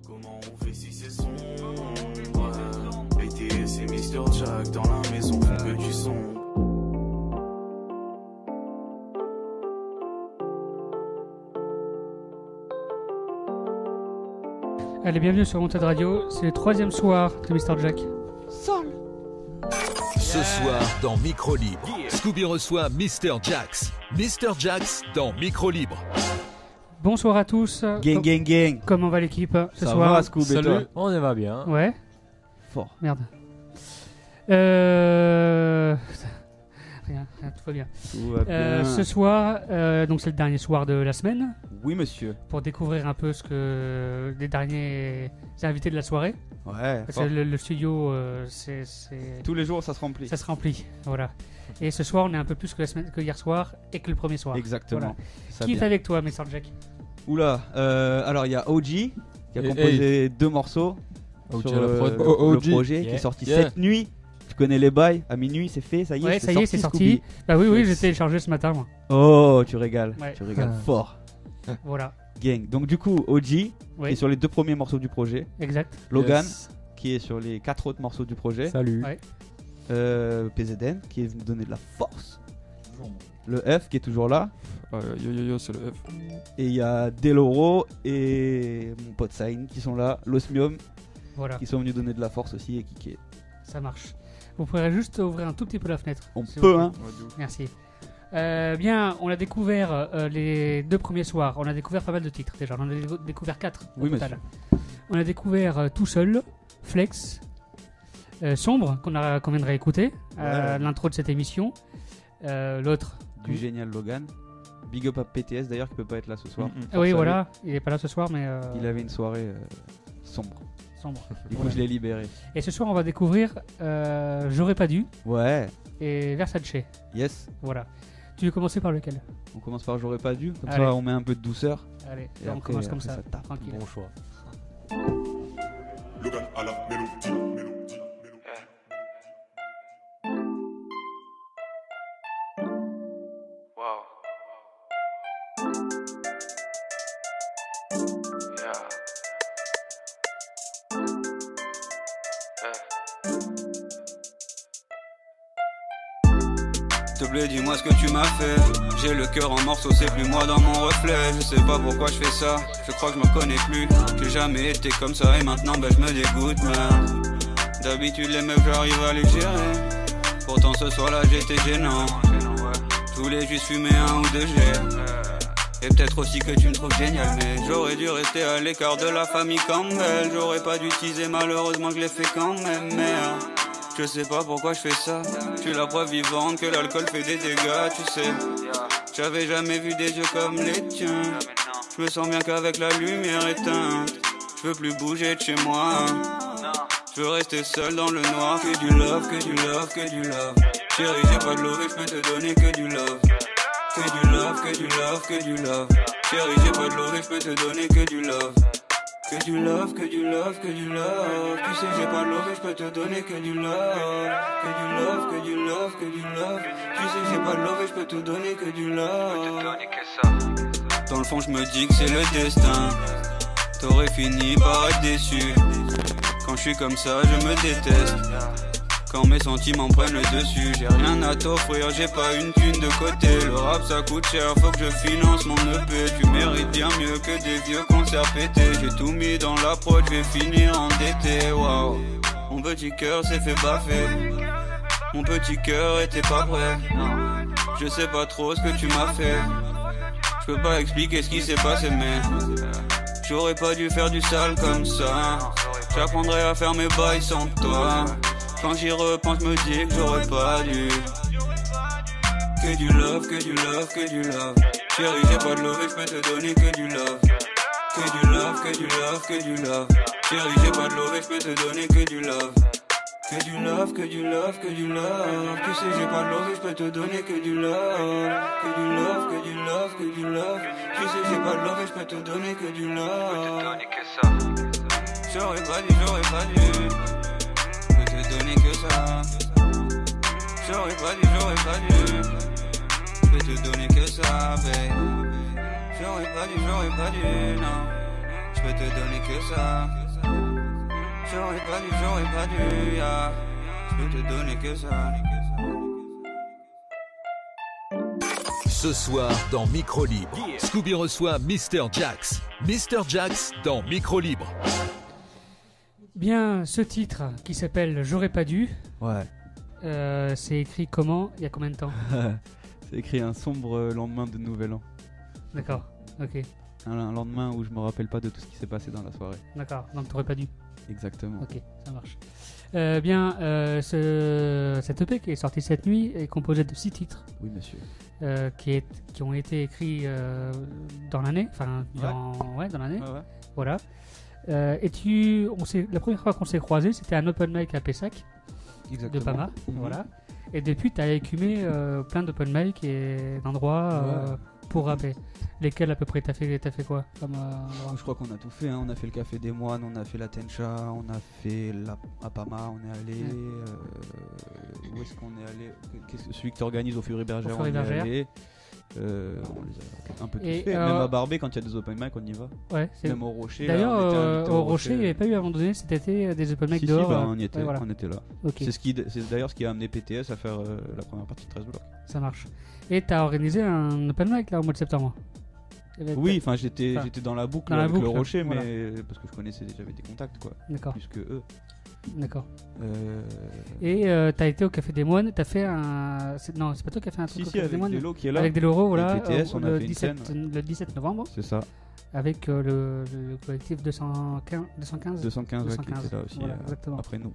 Comment on fait si c'est sombre? BTS et Mr. Jack dans la maison font que du son. Allez, bienvenue sur Wanted Radio, c'est le 3e soir de Mr. Jack. Sol. Ce soir dans Micro Libre, Scooby reçoit Mr. Jax. Mr. Jax dans Micro Libre. Bonsoir à tous. Gang, gang, gang. Comment va l'équipe ce Ça soir? va, Scooby? Salut, on y va bien. Ouais. Fort. Merde. Rien, tout va bien. Tout va bien. Ce soir, donc c'est le dernier soir de la semaine, Oui, monsieur. pour découvrir un peu ce que les derniers invités de la soirée. Ouais, Parce fort. que le studio, Tous les jours, ça se remplit. ça se remplit. Voilà. Et ce soir, on est un peu plus que hier soir et que le premier soir. Exactement. Voilà. Ça Qui est bien. avec toi, Mr. Jack? Oula, alors il y a OG qui a Et- composé 2 morceaux OG sur à la prod. le OG. projet qui Yeah. est sorti Yeah. cette nuit. Tu connais les bails, à minuit c'est fait, ça y est, Ouais, ça y est, c'est sorti. Scooby. Bah oui, Yes. j'ai téléchargé ce matin, moi. Oh, tu régales, Ouais. tu régales Ah. fort. Voilà. Gang. Donc du coup, OG qui Oui, est sur les 2 premiers morceaux du projet, exact. Logan Yes. qui est sur les 4 autres morceaux du projet, Salut. Ouais. PZN qui est venu donner de la force, le F qui est toujours là, Yo, c'est le F. et il y a Deloro et mon pote Sain qui sont là, l'Osmium Voilà, qui sont venus donner de la force aussi et qui ça marche. Vous pourrez juste ouvrir un tout petit peu la fenêtre. on s'il peut vous plaît. hein. Merci. Bien, on a découvert les 2 premiers soirs. On a découvert pas mal de titres déjà. On en a découvert 4 au Oui, total. On a découvert Tout Seul, Flex, Sombre, qu'on vient de réécouter, Ouais. l'intro de cette émission. L'autre. Du génial Logan. Big up à PTS d'ailleurs qui peut pas être là ce soir. Ah oui, Force à voilà, il est pas là ce soir, mais lui. Il avait une soirée sombre. Sombre. Du coup Voilà. je l'ai libéré. Et ce soir, on va découvrir J'aurais pas dû Ouais, et Versace. yes. Voilà. Tu veux commencer par lequel? On commence par J'aurais pas dû. Comme Allez. ça on met un peu de douceur. Allez, Et on après- commence comme après, ça, ça tape. tranquille. Bon choix. Logan à la mélodie. S'il te plaît, dis-moi ce que tu m'as fait. J'ai le cœur en morceaux, c'est plus moi dans mon reflet. Je sais pas pourquoi je fais ça, je crois que je me reconnais plus. J'ai jamais été comme ça et maintenant ben je me dégoûte, merde. D'habitude les meufs j'arrive à les gérer. Pourtant ce soir-là j'étais gênant. Je voulais juste fumer 1 ou 2 G. Et peut-être aussi que tu me trouves génial, mais j'aurais dû rester à l'écart de la famille Campbell. J'aurais pas dû teaser, malheureusement je l'ai fait quand même, merde. Je sais pas pourquoi je fais ça. Je suis la preuve vivante que l'alcool fait des dégâts, tu sais. J'avais jamais vu des yeux comme les tiens. Je me sens bien qu'avec la lumière éteinte. Je veux plus bouger de chez moi. Je veux rester seul dans le noir. Que du love, que du love, que du love. Chérie, j'ai pas de love et je peux te donner que du love. Que du love, que du love, que du love. Chérie, j'ai pas de love et je peux te donner que du love. Que du love, que du love, que du love. Tu sais, j'ai pas de love et je peux te donner que du love. Que du love, que du love, que du love. Tu sais, j'ai pas de love et je peux te donner que du love. Dans le fond, je me dis que c'est le destin. T'aurais fini par être déçu. Quand je suis comme ça, je me déteste. Quand mes sentiments prennent le dessus, j'ai rien à t'offrir, j'ai pas une thune de côté. Le rap ça coûte cher, faut que je finance mon EP. Tu mérites bien mieux que des vieux concerts pétés. J'ai tout mis dans la prod, je vais finir endetté. Waouh, mon petit cœur s'est fait baffer. Mon petit cœur était pas prêt. Je sais pas trop ce que tu m'as fait. Je peux pas expliquer ce qui s'est passé, mais j'aurais pas dû faire du sale comme ça. J'apprendrai à faire mes bails sans toi. Quand j'y repense, me dis que j'aurais pas dû. Que du love, que du love, que du love. Chérie, j'ai pas de love et je peux te donner que du love. Que du love, que du love, que du love. Chérie, j'ai pas de love et je peux te donner que du love. Que du love, que du love, que du love. Tu sais, j'ai pas de love et je peux te donner que du love. Que du love, que du love, que du love. Tu sais, j'ai pas de love et je peux te donner que du love. J'aurais pas dû, j'aurais pas dû. Te donner que ça. J'aurais pas dû. Je peux te donner que ça, babe. J'aurais pas dû, non. Je peux te donner que ça. J'aurais pas dû, yeah. Je peux te donner que ça. Ce soir dans Micro Libre, Scooby reçoit Mr. Jax. Mr. Jax dans Micro Libre. Bien, ce titre qui s'appelle J'aurais pas dû, Ouais. c'est écrit comment? Il y a combien de temps? C'est écrit un sombre lendemain de Nouvel An. D'accord, ok, Un lendemain où je me rappelle pas de tout ce qui s'est passé dans la soirée. d'accord, donc t'aurais pas dû. Exactement. Ok, ça marche. Cette EP qui est sortie cette nuit est composée de 6 titres Oui, monsieur. qui ont été écrits dans l'année, enfin dans l'année, Ouais. voilà. La première fois qu'on s'est croisés, c'était un open mic à Pessac Exactement. de Pama, Mhm. voilà. Et depuis, tu as écumé plein d'open mic et d'endroits pour rapper. Lesquels à peu près t'as fait quoi comme endroit? Je crois qu'on a tout fait, hein. On a fait le Café des Moines, on a fait la Tencha, on a fait à Pama, on est allé. Où est-ce qu'on est allé? Celui que tu organises au Fury-Bergère, on y est allé. On les a un peu tous Et, fait. Même à Barbé, quand il y a des open mic, on y va. Ouais, c'est... Même au Rocher. D'ailleurs, là, on était invité au Rocher, il n'y avait pas eu à un moment donné cet été des open mic Si, dehors. bah, on y était, ouais, voilà. on était là. Ok, C'est d'ailleurs ce qui a amené PTS à faire la première partie de 13 blocs. ça marche. Et tu as organisé un open mic là au mois de septembre? Oui, enfin j'étais dans la boucle avec le Rocher, voilà. mais parce que je connaissais, j'avais des contacts quoi, D'accord, plus que eux. d'accord. Euh... Et t'as été au Café des Moines, t'as fait un... Non, c'est pas toi qui as fait un truc Si, au si, Café des avec Moines? Delo qui est là. Avec Deloro, voilà, Et PTS, on a le, fait une 17, scène, le 17 novembre, C'est ça, avec le collectif 215. 215 ouais, qui était là aussi voilà, exactement. après nous.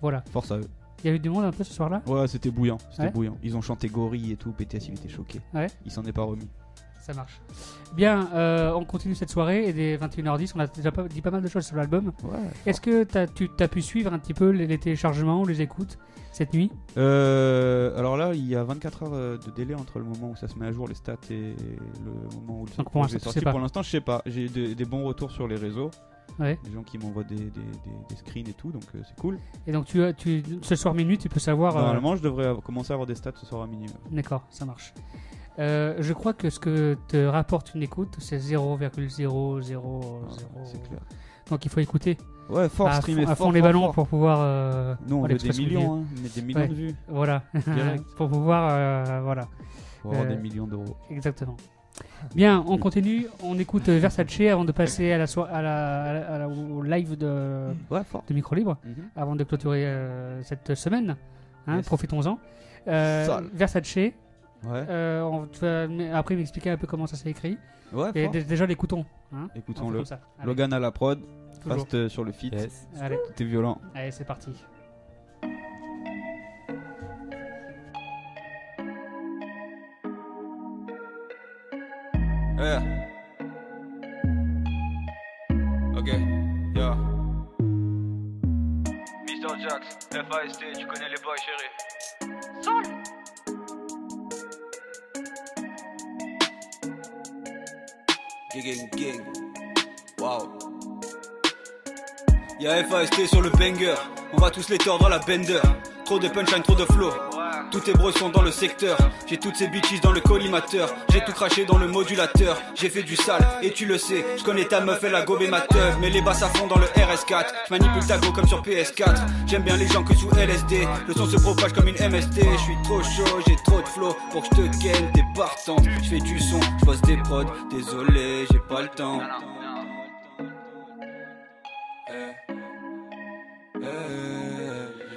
Voilà. Force à eux. Il y a eu du monde un peu ce soir-là? Ouais, c'était bouillant, Ouais. Ils ont chanté Gorille et tout, PTS il était choqué. Ouais. Il s'en est pas remis. Ça marche. Bien, on continue cette soirée et dès 21h10, on a déjà dit pas mal de choses sur l'album. Ouais. Est-ce que tu as pu suivre un petit peu les téléchargements ou les écoutes cette nuit? Alors là, il y a 24 heures de délai entre le moment où ça se met à jour les stats et le moment où le Donc, pour l'instant, projet est tu sorti. sais pas. Pour l'instant, je sais pas. J'ai des bons retours sur les réseaux. Ouais. Des gens qui m'envoient des screens et tout, donc c'est cool. Et donc ce soir minuit, tu peux savoir... Normalement, je devrais commencer à avoir des stats ce soir à minuit. D'accord, ça marche. Je crois que ce que te rapporte une écoute, c'est 0,000. C'est clair. Donc il faut écouter Ouais, fort streamer à fond fort, les fort, ballons fort. pour pouvoir... Nous, on aller veut des presque millions, hein, mais des millions Ouais. de vues. Voilà, Direct. pour pouvoir... voilà, Pour avoir Euh, des millions d'euros. exactement. Bien, on continue, on écoute Versace avant de passer au live de Ouais, fort. Micro Libre, Mhm. avant de clôturer cette semaine. Hein, Yes. Profitons-en. Sale. Versace, Ouais, tu vas après m'expliquer un peu comment ça s'est écrit. ouais, Et fort. déjà l'écoutons. Hein. On fait Écoutons-le. comme ça. Allez, Logan à la prod, toujours. Fast sur le feat. Yes. Allez, T'es violent. allez, c'est parti. Yeah. Ok, yeah. Mr. Jax, FAST, tu connais les boys chérie. Gang, gang. Wow. Y'a FAST sur le banger. On va tous les tordre à la bender. Trop de punchline, trop de flow. Tous tes bros sont dans le secteur. J'ai toutes ces bitches dans le collimateur. J'ai tout craché dans le modulateur. J'ai fait du sale et tu le sais. Je connais ta meuf, elle a gobé ma teuf. Mais les basses à fond dans le RS4. Je manipule ta go comme sur PS4. J'aime bien les gens que sous LSD. Le son se propage comme une MST. Je suis trop chaud, j'ai trop de flow. Pour que je te ken, t'es partante. Je fais du son, je bosse des prods. Désolé, j'ai pas le temps.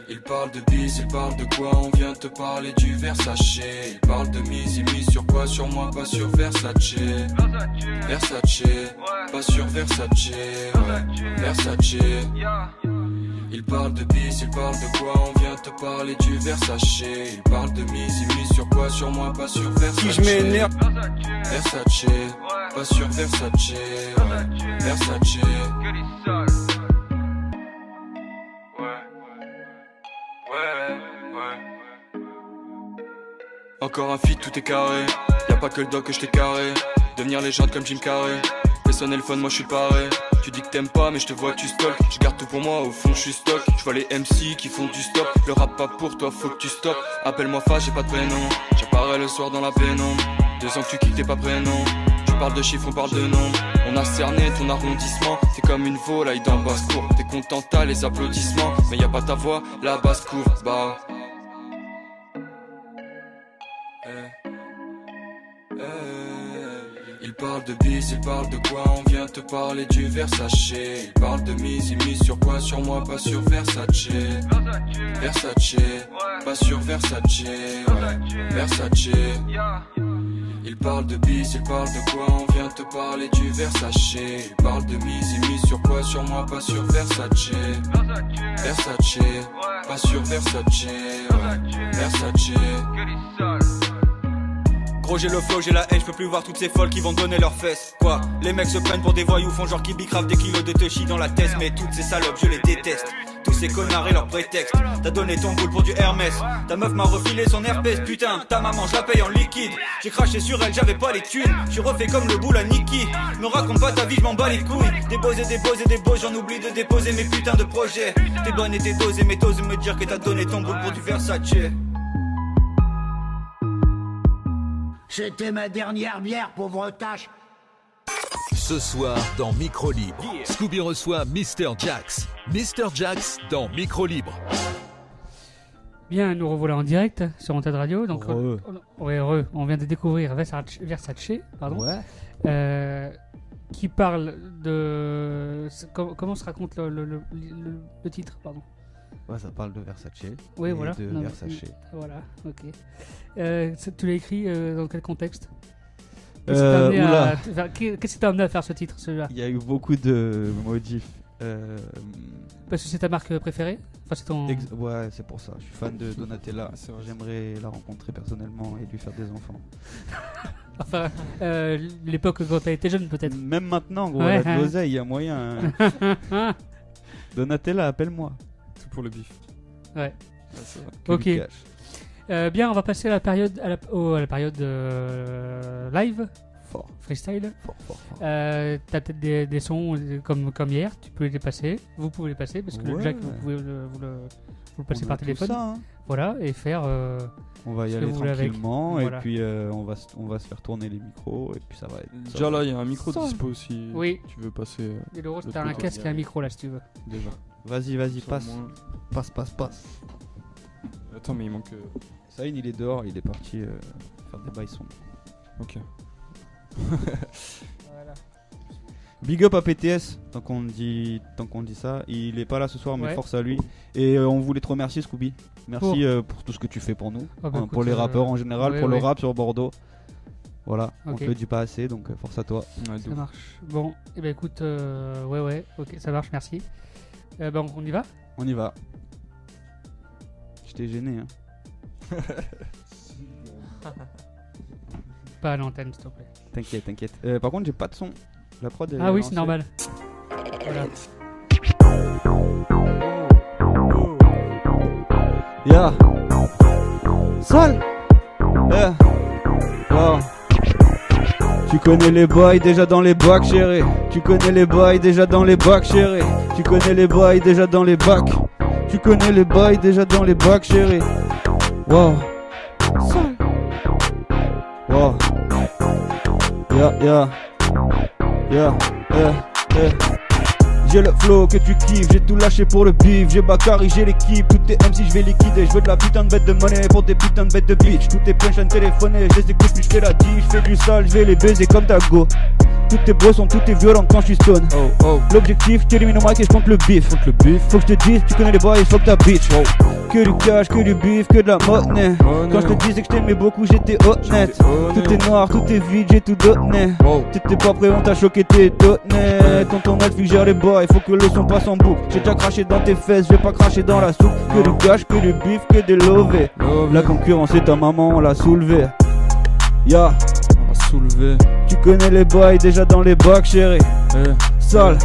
Il parle de bis, il parle de quoi? On vient te parler du Versace. Il parle de mise, il mise sur quoi? Sur moi, pas sur Versace. Versace, pas sur Versace. Ouais. Versace. Il parle de bis, il parle de quoi? On vient te parler du Versace. Il parle de mise, il mise sur quoi? Sur moi, pas sur Versace. Si je m'énerve, Versace, pas sur Versace. Ouais. Versace. Encore un feat, tout est carré. Y'a pas que le doc que je t'ai carré. Devenir légende comme Jim Carrey. Fais sonner le phone, moi je suis le paré. Tu dis que t'aimes pas, mais je te vois, tu stalk. Je garde tout pour moi, au fond je suis stock. Je vois les MC qui font du stop. Le rap pas pour toi, faut que tu stoppes. Appelle-moi Fa, j'ai pas de prénom. J'apparais le soir dans la pénombre. 2 ans que tu kicks, t'es pas prénom. Tu parles de chiffres, on parle de nombres. On On a cerné ton arrondissement, t'es comme une volaille dans basse-cour. T'es content, t'as les applaudissements, mais y a pas ta voix, la basse-cour. Bah. Il parle de bis, il parle de quoi? On vient te parler du Versace. Il parle de mise, il mise sur quoi? Sur moi, pas sur Versace. Versace, pas sur Versace, ouais. Versace. Il parle de bis, il parle de quoi? On vient te parler du Versace. Il parle de mise, il mise sur quoi? Sur moi, pas sur Versace. Versace, pas sur Versace, ouais. Versace. Gros j'ai le flow, j'ai la haine, je peux plus voir toutes ces folles qui vont donner leurs fesses. Quoi? Les mecs se prennent pour des voyous, font genre qui bicravent des kilos de touchy dans la tête. Mais toutes ces salopes je les déteste, tous ces connards et leurs prétextes. T'as donné ton boule pour du Hermès, ta meuf m'a refilé son herpès. Putain, ta maman je la paye en liquide. J'ai craché sur elle, j'avais pas les thunes. J'suis refait comme le boule à Nikki. Me raconte pas ta vie, j'm'en bats les couilles. Déposer, j'en oublie de déposer mes putains de projets. T'es bonne et t'es dosée, mais t'oses me dire que t'as donné ton boule pour du Versace. C'était ma dernière bière, pauvre tâche. Ce soir, dans Micro Libre, Scooby reçoit Mr. Jax. Mr. Jax dans Micro Libre. Bien, nous revoilà en direct sur Antenne Radio. Donc, on vient de découvrir Versace, pardon, qui parle de... Comment se raconte le titre, pardon? Ouais, ça parle de Versace. Oui, voilà. De Versace. Voilà, ok. Tu l'as écrit dans quel contexte? Qu'est-ce qui t'a amené à faire ce titre, celui-là? Il y a eu beaucoup de modifs. Parce que c'est ta marque préférée? Enfin, c'est ton... Ouais, c'est pour ça. Je suis fan de Donatella. J'aimerais la rencontrer personnellement et lui faire des enfants. Enfin, l'époque quand t'as été jeune, peut-être. Même maintenant, gros, elle a de l'oseille, il y a moyen. Donatella, appelle-moi. Tout pour le bif. Ouais. Ok. Bien, on va passer à la période, à la période live. Fort. Freestyle. Fort. T'as peut-être des sons comme hier, tu peux les passer. Vous pouvez les passer parce que le jack, vous pouvez vous le passer par téléphone. Ça, hein. Voilà, et faire. On va y aller tranquillement et voilà. puis on va se faire tourner les micros et puis ça va être. Déjà là, il y a un micro dispo aussi. Oui. Tu veux passer. Et le rose, t'as un casque et un micro là si tu veux. Déjà. Vas-y, passe. Passe. Attends, mais il manque. Saïn, il est dehors, il est parti faire des bails sombres. Ok. Voilà. Big up à PTS, tant qu'on dit ça. Il est pas là ce soir, mais force à lui. Et on voulait te remercier, Scooby. Merci pour tout ce que tu fais pour nous, écoute, pour les rappeurs en général, pour le rap sur Bordeaux. Voilà, on te le dit pas assez, donc force à toi. Ouais, ça marche. Bon, et ben écoute, ok, ça marche, merci. On y va? On y va. Je t'ai gêné, hein. Pas à l'antenne, s'il te plaît. T'inquiète. Par contre, j'ai pas de son. La prod est oui, c'est normal. Voilà. Ya. Sale. Wow. Tu connais les boys déjà dans les bacs, chérie. Tu connais les boys déjà dans les bacs, chérie. Tu connais les boys déjà dans les bacs. Tu connais les boys déjà dans les bacs, chérie. Wow. Sale. Wow. J'ai le flow que tu kiffes, j'ai tout lâché pour le bif. J'ai Bakary, j'ai l'équipe, tout est MC, je vais liquider. Je veux de la putain de bête de monnaie pour des putains de bêtes de bitch. Tout est punch téléphoné, je les écoute puis je fais la diff. Je fais du sale, je vais les baiser comme ta go. Tout est beau, sont tout est violent quand je suis stone. L'objectif, t'élimines au mic et je compte le bif. Faut que je te dise, tu connais les boys, fuck ta bitch. Que du cash, que du bif, que de la monnaie. Quand je te disais que je t'aimais beaucoup, j'étais honnête. Tout est noir, tout est vide, j'ai tout donné. T'étais pas prêt, on t'a choqué, t'es donné. Tonton Netflix gère les boys, faut que le son passe en boucle. J'ai déjà craché dans tes fesses, je vais pas cracher dans la soupe. Que du cash, que du bif, que des lovés. La concurrence est ta maman, on l'a soulevée. Ya, on l'a soulevé. Tu connais les boys déjà dans les bacs, chérie. Sale.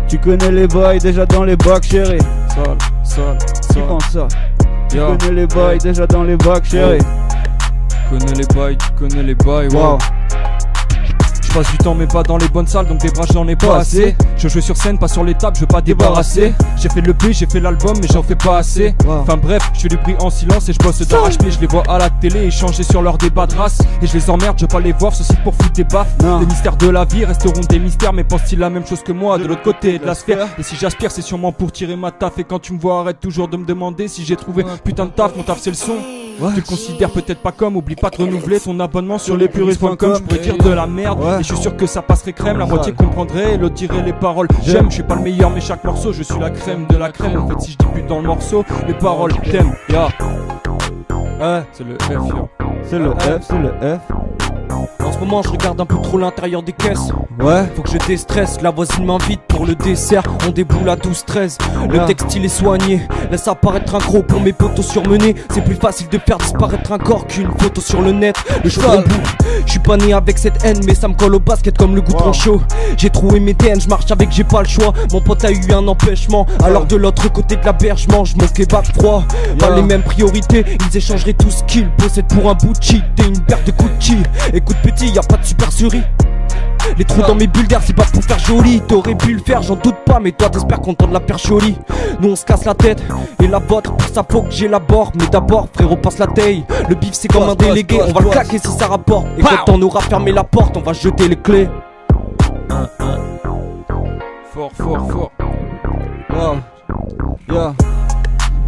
Tu connais les boys déjà dans les bacs, chérie. Sale. Tu penses ça? Tu connais les boys déjà dans les bacs, chérie. Tu connais les boys, wow. passe du temps mais pas dans les bonnes salles, donc des bras j'en ai pas assez. Je joue sur scène, pas sur les tables, je veux pas débarrasser. J'ai fait le P, j'ai fait l'album mais j'en fais pas assez. Enfin bref, je fais du bruit en silence et je bosse d'arrache-pied. Je les vois à la télé échanger sur leur débat de race. Et je les emmerde, je veux pas les voir, ceci pour foutre des baffes. Les mystères de la vie resteront des mystères, mais pensent-ils la même chose que moi de l'autre côté de la sphère? Et si j'aspire c'est sûrement pour tirer ma taf. Et quand tu me vois arrête toujours de me demander si j'ai trouvé putain de taf. Mon taf c'est le son. Tu le considères peut-être pas comme, oublie pas de renouveler ton abonnement sur lespuristes.com. Je pourrais dire de la merde et je suis sûr que ça passerait crème. La moitié comprendrait et l'autre dirait les paroles. J'aime, je suis pas le meilleur mais chaque morceau je suis la crème de la crème. En fait si je dis plus dans le morceau, les paroles t'aiment, ya. C'est le F, yo. C'est le F, c'est le F. En ce moment je regarde un peu trop l'intérieur des caisses. Faut que je déstresse, la voisine m'invite pour le dessert. On déboule à 12-13, le textile est soigné. Laisse apparaître un gros pour mes potos surmenés. C'est plus facile de faire disparaître un corps qu'une photo sur le net. Le chaudron bout, je suis pas né avec cette haine, mais ça me colle au basket comme le goudron chaud. J'ai trouvé mes TN, je marche avec, j'ai pas le choix. Mon pote a eu un empêchement, alors de l'autre côté de la berge je mange mon kebab froid. Pas les mêmes priorités, ils échangeraient tout ce qu'ils possèdent pour un bout de cheat et une paire de Gucci. Écoute petit, y'a pas de super souris. Les trous dans mes bulles d'air c'est pas pour faire joli. T'aurais pu le faire j'en doute pas, mais toi t'espères qu'on tente la perche jolie. Nous on se casse la tête et la vôtre, pour ça faut que j'élabore. Mais d'abord frérot passe la taille. Le bif c'est comme un délégué, on va le claquer si ça rapporte. Et quand on aura fermé la porte on va jeter les clés. Fort, fort, fort.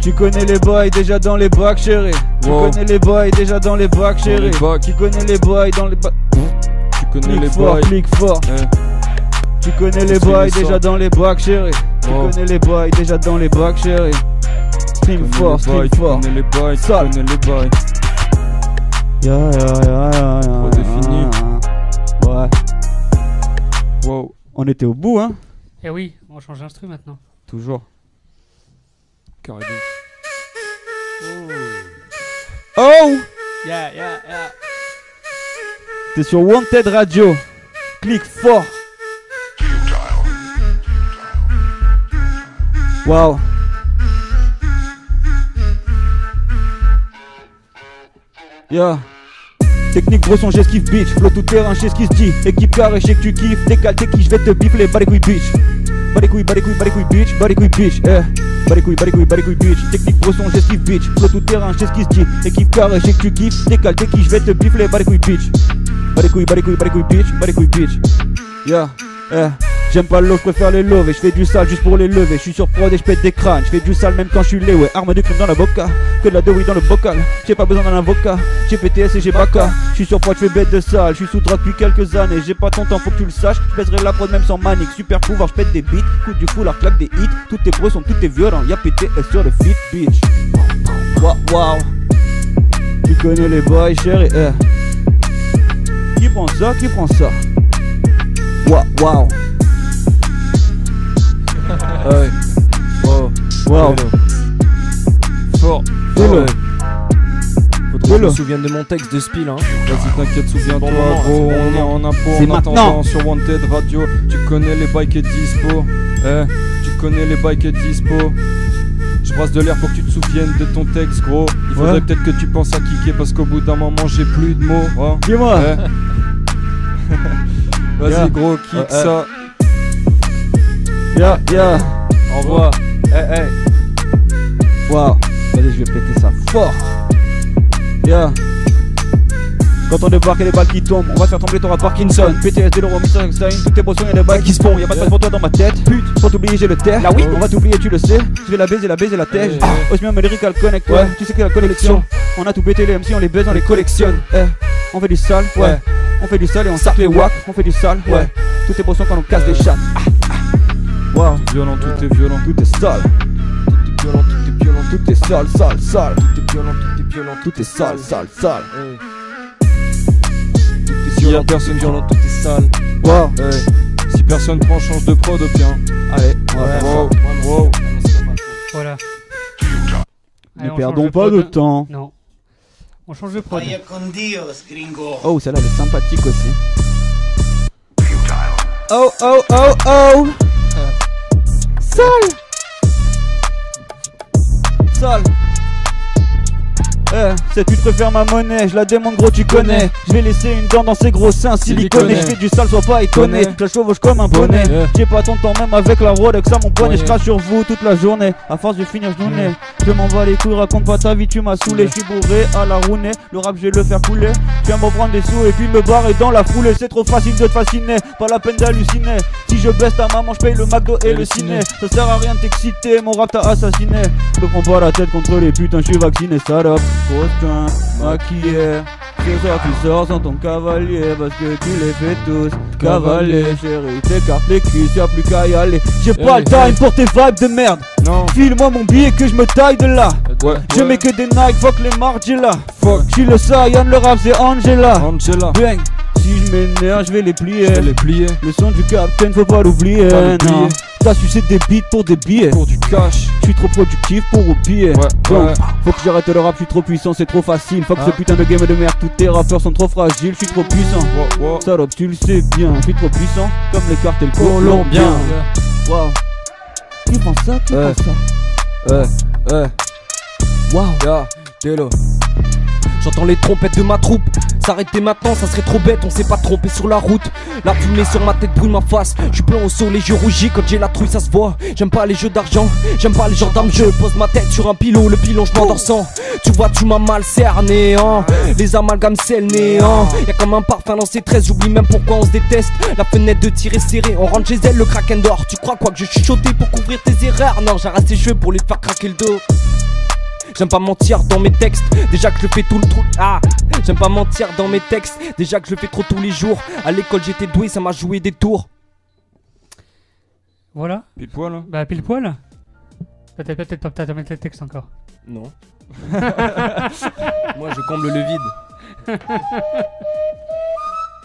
Tu connais les boys déjà dans les bacs chérie. Tu connais les boys déjà dans les bacs chérie. Tu connais les boys dans les bacs. Tu connais les boys, clique fort. Tu connais les boys déjà dans les bacs chérie. Tu connais les boys déjà dans les bacs chérie. Stream fort, stream fort. Tu connais les boys, tu connais les boys. Redéfini. Ouais. Wow. On était au bout hein. Eh oui, on change d'instru maintenant. Toujours. Carré. Oh Yeah. T'es sur Wanted Radio. Clique fort. Wow. Technique gros son, j'esquive bitch. Flow tout terrain, j'sais ce qui se dit. Équipe carré, j'sais que tu kiffes. Décale t'es qui, j'vais te bifler. Bas les couilles bitch. Bas les couilles bitch. Bas les couilles bitch. Bas les couilles bitch. Technique gros son, j'esquive bitch. Flow tout terrain, j'sais ce qui se dit. Équipe carré, j'sais que tu kiffes. Décale t'es qui, j'vais te bifler. Bas les couilles bitch. Bas les couilles bitch. Bas les couilles bitch. J'aime pas l'eau, j'préfère les loves. J'fais du sale juste pour les lever. J'suis sur prod et j'pète des crânes. J'fais du sale même quand j'suis lait. Ouais, arme de crime dans la boca. Que de la douille dans le bocal. J'ai pas besoin d'un avocat. J'ai PTS et j'ai baka. J'suis sur prod, j'fais bête de sale. J'suis sous drogue depuis quelques années. J'ai pas ton temps, faut que tu le saches. J'pèserai la prod même sans manique. Super pouvoir, j'pète des beats. Coup du foulard, claque des hits. Tous tes bros sont tous tes violents. Y'a PTS sur le feat, bitch. Wow. Tu connais les boys, chérie. Qui prend ça? Wow. Wow. Fort. Fais-le. Faut que je me souvienne de mon texte de spill hein. Vas-y t'inquiète, souviens-toi gros. On est en impro en attendant sur Wanted Radio. Tu connais les bikes et dispo. Tu connais les bikes et dispo. Je brasse de l'air pour que tu te souviennes de ton texte gros. Il faudrait peut-être que tu penses à kicker parce qu'au bout d'un moment j'ai plus de mots. Dis-moi. Vas-y gros, kick ça. Au revoir. Wow. Vas-y, je vais péter ça fort. Quand on débarque et les balles qui tombent, on va faire trembler ton rap Parkinson. PTS, de l'euro, Mr. Einstein, toutes tes potions, y'a des balles qui se font. Y'a pas de place pour toi dans ma tête. Pute, pour t'oublier, j'ai le terre. Là oui, on va t'oublier, tu le sais. Je vais la baiser la tèche. Osmium et lyrical connect, ouais. Tu sais que la collection. On a tout pété les MC, on les baise, on les collectionne. On fait du sale, ouais. On fait du sale et on sac les wack. On fait du sale, ouais. Toutes tes potions quand on casse des chattes. Wow. Tout est violent, tout est violent. Tout est sale. Tout est sale. Tout est sale. Si y'a personne violent, tout est sale. Wow. Si personne prend, change de prod au bien. Allez, wow. Voilà. Ne perdons pas de temps. Non. On change de prod. Oh, celle-là elle est sympathique aussi. Oh. Sale. C'est tu te préfères ma monnaie, je la démonte gros tu connais. Je vais laisser une dent dans ces gros seins siliconés. Je fais du sale, sois pas étonné. Je la chevauche comme un bonnet. J'ai pas ton temps même avec la Rolex à mon poignet. Je crache sur vous toute la journée. À force de finir je n'ai. Je m'en bats les couilles, raconte pas ta vie, tu m'as saoulé. Je suis bourré à la rounée. Le rap je vais le faire couler. Je viens me prendre des sous et puis me barrer dans la foulée. C'est trop facile de te fasciner, pas la peine d'halluciner. Si je baisse ta maman, je paye le McDo et le ciné. Ça sert à rien de t'exciter, mon rap t'a assassiné. Me prends pas la tête contre les putains, je suis vacciné, salope. Grosse maquillé. Ce soir tu sors sans ton cavalier parce que tu les fais tous cavaler. Chérie, t'écartes les cuisses, y'a plus qu'à y aller. J'ai pas le time pour tes vibes de merde. File-moi mon billet que je me taille de là. Je mets que des Nike, fuck les Margiela. J'suis le Saiyan, le rap c'est Angela. Bang. Si je m'énerve, je vais les plier. Le son du capitaine, faut pas l'oublier. T'as sucé des beats pour des billets. Pour du cash. Je suis trop productif pour oublier. Donc, faut que j'arrête le rap, je suis trop puissant, c'est trop facile. Fuck ce putain de game de merde, tous tes rappeurs sont trop fragiles. Je suis trop puissant. Salope, tu le sais bien. Je suis trop puissant, comme les cartels colombiens. Wow. Qui pense ça? Qui pense ça? Wow. Délo. J'entends les trompettes de ma troupe. S'arrêter maintenant, ça serait trop bête, on s'est pas trompé sur la route. La fumée sur ma tête brûle ma face. J'suis plein au soleil, je rougis quand j'ai la trouille, ça se voit. J'aime pas les jeux d'argent, j'aime pas les gendarmes. Je pose ma tête sur un pilot, le pilon je m'endors sans. Tu vois, tu m'as mal cerné, hein. Les amalgames c'est le néant. Y'a comme un parfum dans ces 13, j'oublie même pourquoi on se déteste. La fenêtre de tir est serrée, on rentre chez elle, le kraken dort. Tu crois quoi que je suis chuchoté pour couvrir tes erreurs? Non, j'arrête tes cheveux pour les faire craquer le dos. J'aime pas mentir dans mes textes, déjà que je le fais tout le trou. J'aime pas mentir dans mes textes, déjà que je le fais trop tous les jours. À l'école j'étais doué, ça m'a joué des tours. Voilà. Pile poil hein. Bah pile poil. Peut-être pas t'as mettre les textes encore. Non. Moi je comble le vide.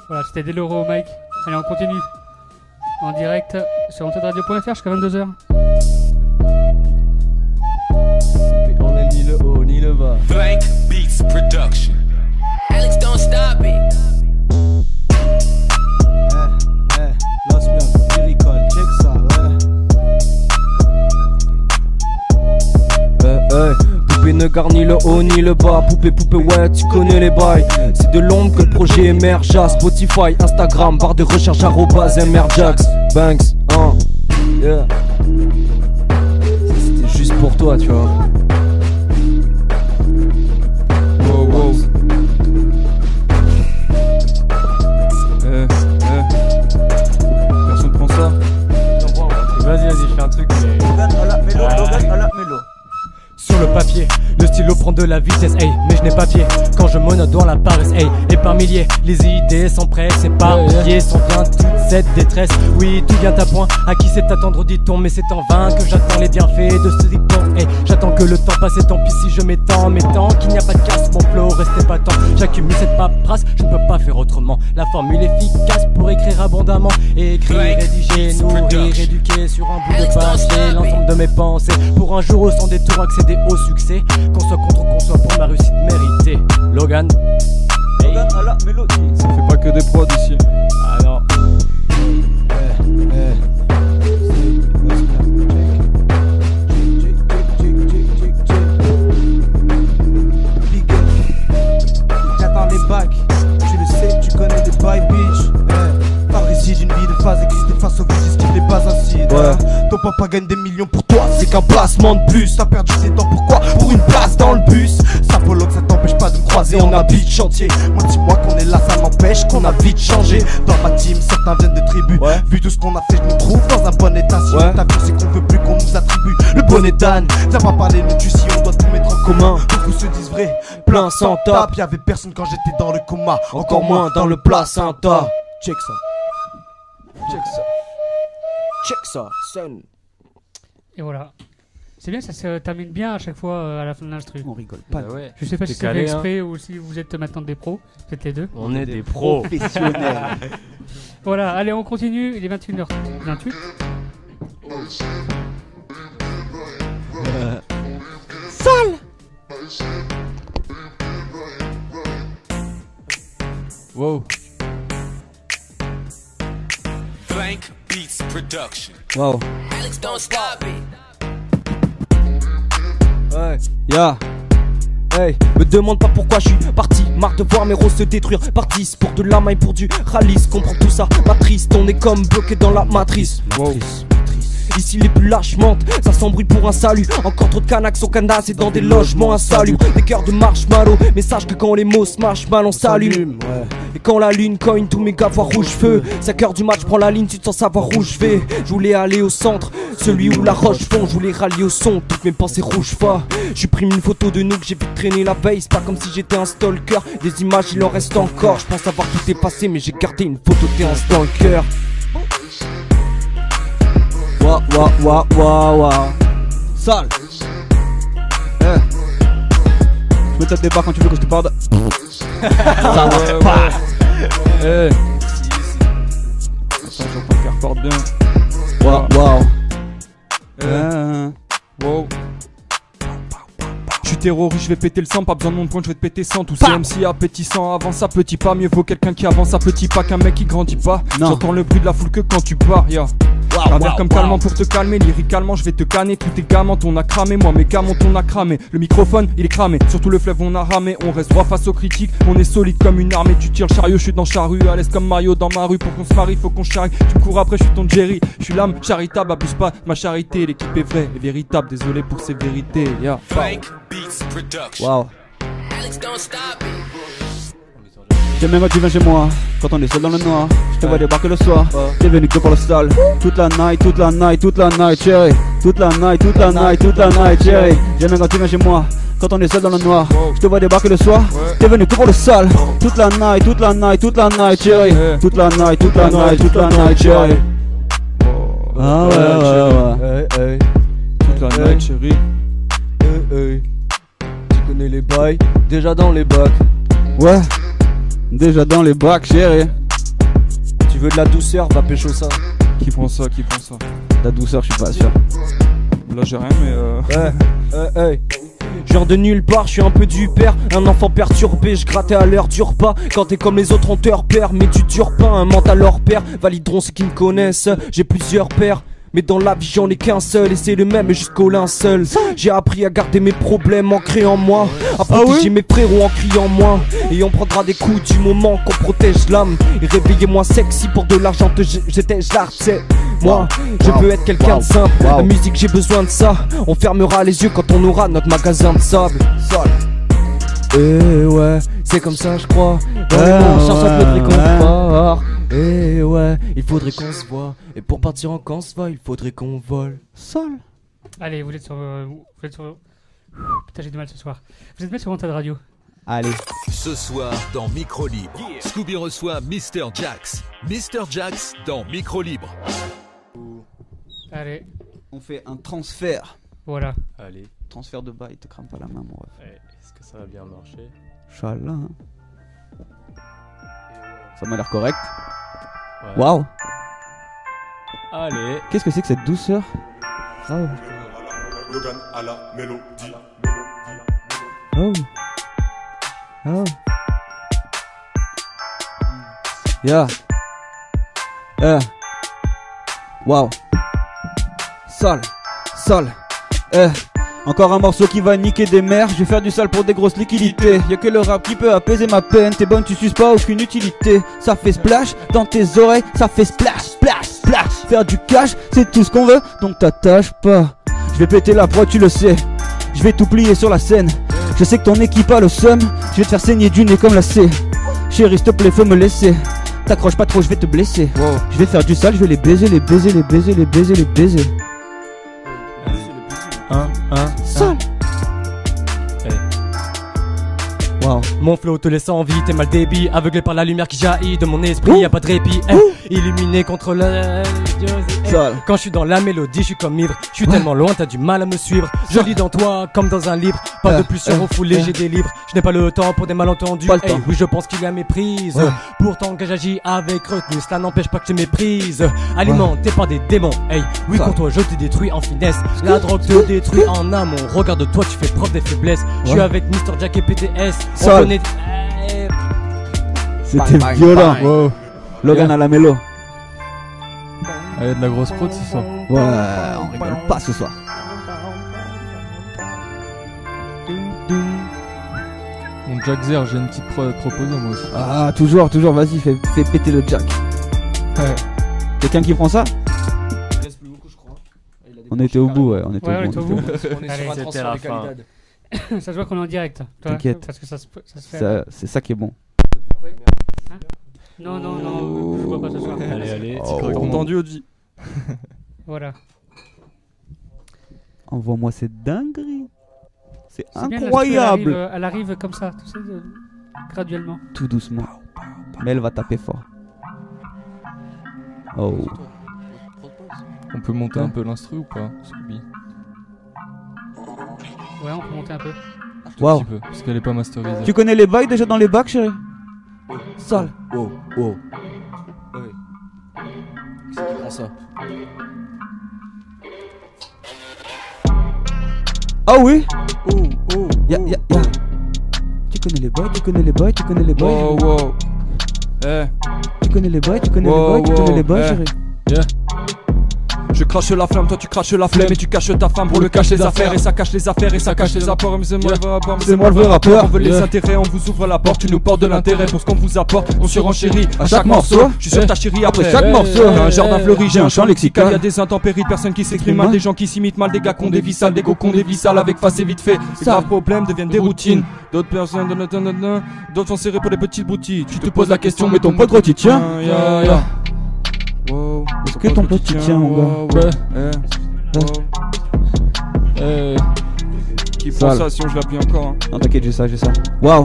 Voilà, c'était Deloro au mic. Allez, on continue. En direct sur antedradio.fr jusqu'à 22h. On est ni le haut ni le bas. Blank Beats Production. Alex, don't stop it. Lost me on lyrical, check ça, Poupée ne garde ni le haut ni le bas. Poupée, ouais, tu connais les bails. C'est de l'ombre que le projet émerge à Spotify, Instagram, barre de recherche @mrjax. Banks, yeah. C'était juste pour toi, tu vois. Wow. Personne prend ça. Vas-y, je fais un truc. Logan à la mélo. Sur le papier, le stylo prend de la vitesse, hey, mais je n'ai pas pied quand je monote dans la paresse, hey, et par milliers, les idées s'empressent, éparpillées, sans bien toute cette détresse. Oui, tout vient à point, à qui c'est attendre, dit-on, mais c'est en vain que j'attends les bienfaits de ce dicton, hey, j'attends que le temps passe et tant pis si je m'étends, mais tant qu'il n'y a pas de casse, mon flow restez pas tant, j'accumule cette paperasse, je ne peux pas faire autrement, la formule efficace pour écrire abondamment, écrire, rédiger, nourrir, éduquer sur un bout de papier, l'ensemble de mes pensées, pour un jour sans détour accéder au succès, qu'on soit contre ou qu'on soit pour ma réussite méritée. Logan à la mélodie. Ça fait pas que des prods ici. Ah non. J'attends les bacs, tu le sais, tu connais des bails bitch. Pas le récit d'une vie de phase exister face au vices qui n'est pas ainsi. Ton papa gagne des millions pour toi, c'est qu'un placement de plus. T'as perdu ses dents, pourquoi? Pour une place dans le bus. Ça pologue, ça t'empêche pas de me croiser, on habite chantier. Moi dis-moi qu'on est là, ça n'empêche qu'on a vite changé. Dans ma team, certains viennent de tribus. Vu tout ce qu'on a fait, je me trouve dans un bon état. Si on t'a vu, c'est qu'on veut plus qu'on nous attribue le bon état. Viens pas parler nous tu si on doit tout mettre en commun. Beaucoup se disent vrai, plein sans tape. Y'avait personne quand j'étais dans le coma, encore moins dans le placenta. Check ça. Check ça. Check ça, son. Et voilà. C'est bien, ça se termine bien à chaque fois à la fin de l'instru. On rigole pas. Je sais pas si c'est fait exprès ou si vous êtes maintenant des pros. Faites les deux. On est des professionnels. Voilà, allez, on continue. Il est 21h28. Sale. Wow. Blank Beats Production. Wow. Alex, don't stop it. Yeah. Hey, me demande pas pourquoi je suis parti. Marre de voir mes roses se détruire par 10 pour de la main et pour du ralice. Comprends tout ça, matrice. On est comme bloqué dans la matrice. Ici les plus lâches mentent, ça s'embrouille pour un salut. Encore trop de canaques sont canassés dans des logements insalubres. Des cœurs de marshmallow, mais sache que quand les mots se mâchent mal on s'allume. Et quand la lune cogne, tous mes gars voient rouge feu. 5 heures du match, prends la ligne, tu te sens savoir où je vais. Je voulais aller au centre, celui où la roche fond. Je voulais rallier au son, toutes mes pensées rouges fa. J'ai pris une photo de nous que j'ai vu traîner la veille. C'est pas comme si j'étais un stalker, des images il en reste encore. Je pense avoir tout effacé mais j'ai gardé une photo T1 dans le cœur. Wa. Sale. Je me tape des barres quand tu veux que je te parle. Ça va pas. Attends, je vais pas faire fort bien. Wow. Je suis terroriste, je vais péter le sang, pas besoin de mon point, je vais te péter 100. Tous ces MC appétissants, avance à petit pas. Mieux vaut quelqu'un qui avance à petit pas qu'un mec qui grandit pas. J'entends le bruit de la foule que quand tu pars, yeah. Un verre comme calmant pour te calmer, lyricalement je vais te canner. Tous tes gamins on a cramé, moi mes gamins on a cramé. Le microphone il est cramé, surtout le fleuve on a ramé. On reste droit face aux critiques, on est solide comme une armée. Tu tires le chariot, je suis dans charrue, à l'aise comme Mario dans ma rue. Pour qu'on se marie, faut qu'on charrie. Tu me cours après, je suis ton Jerry. Je suis l'âme charitable, abuse pas ma charité. L'équipe est vraie et véritable, désolé pour ces vérités, yeah. Wow. J'aime même quand tu viens chez moi, quand on est seul dans le noir. Je te vois débarquer le soir, t'es venu que pour le sale. Toute la night, chérie. Toute la night, chérie. J'aime même quand tu viens chez moi, quand on est seul dans le noir. Je te vois débarquer le soir, t'es venu que pour le sale. Toute la night, chérie. Toute la night, chérie. Ah ouais. Toute la night, chérie. Tu connais les bails, déjà dans les bacs. Ouais. Déjà dans les bacs, chérie. Tu veux de la douceur, va pécho ça. Qui prend ça? La douceur, je suis pas sûr. Là j'ai rien mais Genre de nulle part, je suis un peu du père. Un enfant perturbé, je grattais à l'heure du repas. Quand t'es comme les autres on te repère, mais tu dures pas, un mental hors pair. Valideront ceux qui me connaissent, j'ai plusieurs pères. Mais dans la vie j'en ai qu'un seul et c'est le même jusqu'au linceul. J'ai appris à garder mes problèmes ancrés en moi, à protéger mes frérots en criant moins. Et on prendra des coups du moment qu'on protège l'âme. Et réveillez-moi sexy pour de l'argent, j'étais l'art, c'est moi. Je veux être quelqu'un de simple, la musique j'ai besoin de ça. On fermera les yeux quand on aura notre magasin de sable. Et ouais, c'est comme ça je crois. Dans les manches, ça peut être réconfort. Et ouais, il faudrait qu'on se voit. Et pour partir en camp se va, il faudrait qu'on vole. Sol. Allez, vous êtes sur... Putain, j'ai du mal ce soir. Vous êtes bien sur Wanted Radio. Allez. Ce soir dans Micro Libre, Scooby reçoit Mr. Jax. Mr. Jax dans Micro Libre. Allez. On fait un transfert. Voilà. Allez. Transfert de bail, te crame pas la main, mon ref. Est-ce que ça va bien marcher? Inch'Allah. Ça m'a l'air correct. Waouh. Allez. Qu'est-ce que c'est que cette douceur? Oh. Logan à la mélodie. Oh. Yeah. Waouh. Sol. Encore un morceau qui va niquer des mères. Je vais faire du sale pour des grosses liquidités. Y'a que le rap qui peut apaiser ma peine. T'es bonne, tu suces pas, aucune utilité. Ça fait splash dans tes oreilles. Ça fait splash. Faire du cash, c'est tout ce qu'on veut. Donc t'attaches pas. Je vais péter la prod, tu le sais. Je vais tout plier sur la scène. Je sais que ton équipe a le seum. Je vais te faire saigner du nez comme la C. Chérie, s'il te plaît, faut me laisser. T'accroches pas trop, je vais te blesser. Je vais faire du sale, je vais les baiser. Sale. Wow. Mon flow te laisse en vie, t'es mal débit. Aveuglé par la lumière qui jaillit de mon esprit, y'a pas de répit. Illuminé contre la... Quand je suis dans la mélodie, je suis comme ivre. Je suis tellement loin, t'as du mal à me suivre. Je lis dans toi comme dans un livre. Pas de plus sur refoulé, j'ai des livres. Je n'ai pas le temps pour des malentendus. Oui, je pense qu'il y a méprise. Pourtant que j'agis avec retenue, cela n'empêche pas que je méprise. Alimenté par des démons. Oui, contre toi je te détruis en finesse. La drogue te détruit en amont. Regarde-toi, tu fais preuve des faiblesses. Je suis avec Mr. Jack et PTS. On connaît... C'était violent. Logan à la mélo. Il y a de la grosse prod ce soir. Ouais, on rigole pas ce soir. Jack Zer, j'ai une petite proposition moi aussi. Ah, toujours, vas-y, fais péter le Jack. Quelqu'un qui prend ça? On était au bout, ouais, on était au bout. On est sur un transfert de qualité. Ça se voit qu'on est en direct. T'inquiète. Parce que ça se fait. C'est ça qui est bon. Oui. Hein? Non, je vois pas ce soir. Allez, t'as entendu Audi. Voilà. Envoie-moi cette dinguerie. C'est incroyable. Bien, elle arrive comme ça, tu sais, graduellement. Tout doucement. Mais elle va taper fort. Oh. On peut monter un peu l'instru ou pas, Scooby? Ouais, on peut monter un peu. Wow. Un petit peu, parce qu'elle est pas masterisée. Tu connais les bails déjà dans les bacs, chérie? Sale. Oh. Oui. C'est qui prend ça? Ah oui? Oh. Ya. Tu connais les bails, tu connais les bails. Wow. Tu connais les bails, tu connais les bails, chérie. Yeah. Je crache la flamme, toi tu craches la flemme. Et tu caches ta femme pour le cacher les affaires. Et ça cache les affaires et ça cache les apports. Mais c'est moi le vrai rappeur. On veut les intérêts, on vous ouvre la porte. Tu nous portes de l'intérêt pour ce qu'on vous apporte. On se renchérit à chaque morceau. Je suis sur ta chérie après chaque morceau. Un jardin fleuri, j'ai un champ lexical. Y'a des intempéries, personnes qui s'expriment mal. Des gens qui s'imitent mal, des gars qui ont des vies sales. Des gos qui ont des vies sales avec face et vite fait. Ces graves problèmes deviennent des routines. D'autres personnes, d'autres sont serrés pour les petites broutilles. Tu te poses la question, mais ton pote gros t'y tient. Wow. Est-ce que ton pote t'y tient, mon gars? Qui prend ça, sinon je l'appuie encore hein. Non t'inquiète, j'ai ça. Wow.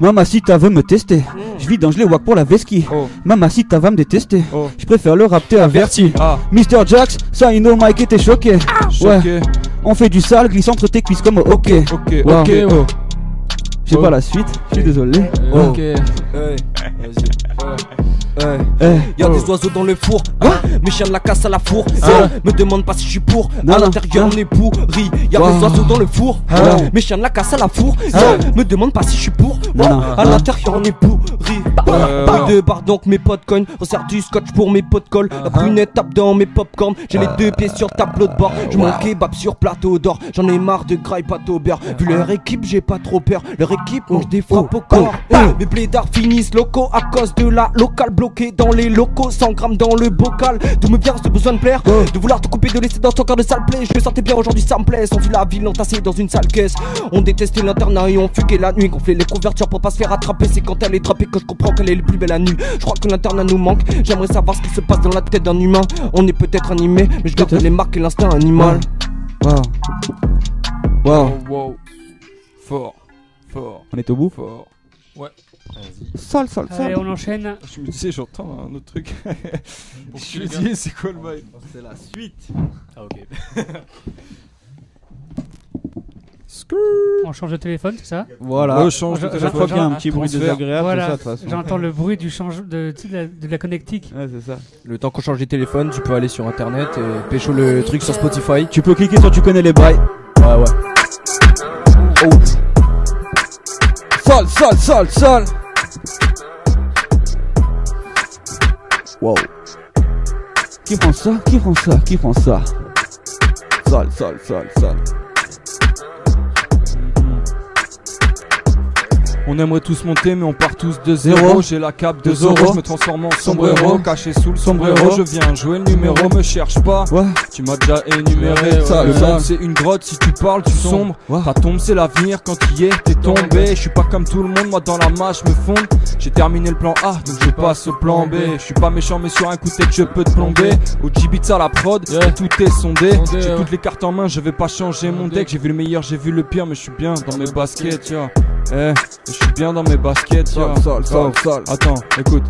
Mamacita veut me tester. Je vis dans je les wack pour la vesquille. Mamacita va me détester. Je préfère le rap, t'es averti. Mr. Jax, ça you know Mike était choqué. Ouais. On fait du sale, glisse entre tes cuisses comme ok. J'ai pas la suite, je suis désolé. Ok. Y'a des oiseaux dans le four, mes chiens de la casse à la four. Me demande pas si je suis pour, à l'intérieur on est pourri. Y'a des oiseaux dans le four, mes chiens de la casse à la four. Me demande pas si je suis pour, à l'intérieur on est pourri. Bruit de barre donc mes potes cognent, resserre du scotch pour mes potes colle. La brunette tape dans mes popcorn, j'ai les deux pieds sur tableau de bord. Je mange kebab sur plateau d'or, j'en ai marre de gras et pâte au beurre. Vu leur équipe j'ai pas trop peur, leur équipe mange des frappes au corps. Mes blédards finissent locaux à cause de la locale bloquée dans les locaux, 100 grammes dans le bocal. D'où me vient ce besoin de plaire, de vouloir te couper, de laisser dans ton corps de sale plaie. Je me sentais bien aujourd'hui, ça me plaît. On vit la ville entassée dans une sale caisse. On détestait l'internat et on fuguait la nuit. Gonflait les couvertures pour pas se faire attraper. C'est quand elle est trappée que je comprends qu'elle est le plus belle à nu. Je crois que l'internat nous manque. J'aimerais savoir ce qui se passe dans la tête d'un humain. On est peut-être animé, mais je garde les marques et l'instinct animal. Wow. Fort. On est au bout? Fort. Ouais. Sale. Allez, on enchaîne. Je me disais, j'entends un autre truc. Je me disais, c'est quoi le bail? C'est la suite. Ah, ok. On change de téléphone, c'est ça? Voilà. Change de chaque fois qu'il y a un petit bruit désagréable, voilà. c'est ça de toute façon. J'entends le bruit du de la connectique. Ouais, c'est ça. Le temps qu'on change de téléphone, tu peux aller sur internet et pécho le truc sur Spotify. Tu peux cliquer sur tu connais les bails. Ouais. Sale. Wow. Qui prend ça? Sale. On aimerait tous monter mais on part tous de zéro. J'ai la cape de Zoro, je me transforme en sombrero. Caché sous le sombrero, je viens jouer le numéro. Me cherche pas, tu m'as déjà énuméré. Le monde c'est une grotte, si tu parles tu sombres. Ta tombe c'est l'avenir, quand tu y es t'es tombé. Je suis pas comme tout le monde, moi dans la masse je me fonde. J'ai terminé le plan A, donc je passe au plan B. Je suis pas méchant mais sur un coup de tête je peux te plomber. Au Jibitza la prod, tout est sondé. J'ai toutes les cartes en main, je vais pas changer mon deck. J'ai vu le meilleur, j'ai vu le pire, mais je suis bien dans mes baskets, tu vois. Je suis bien dans mes baskets, Attends, écoute.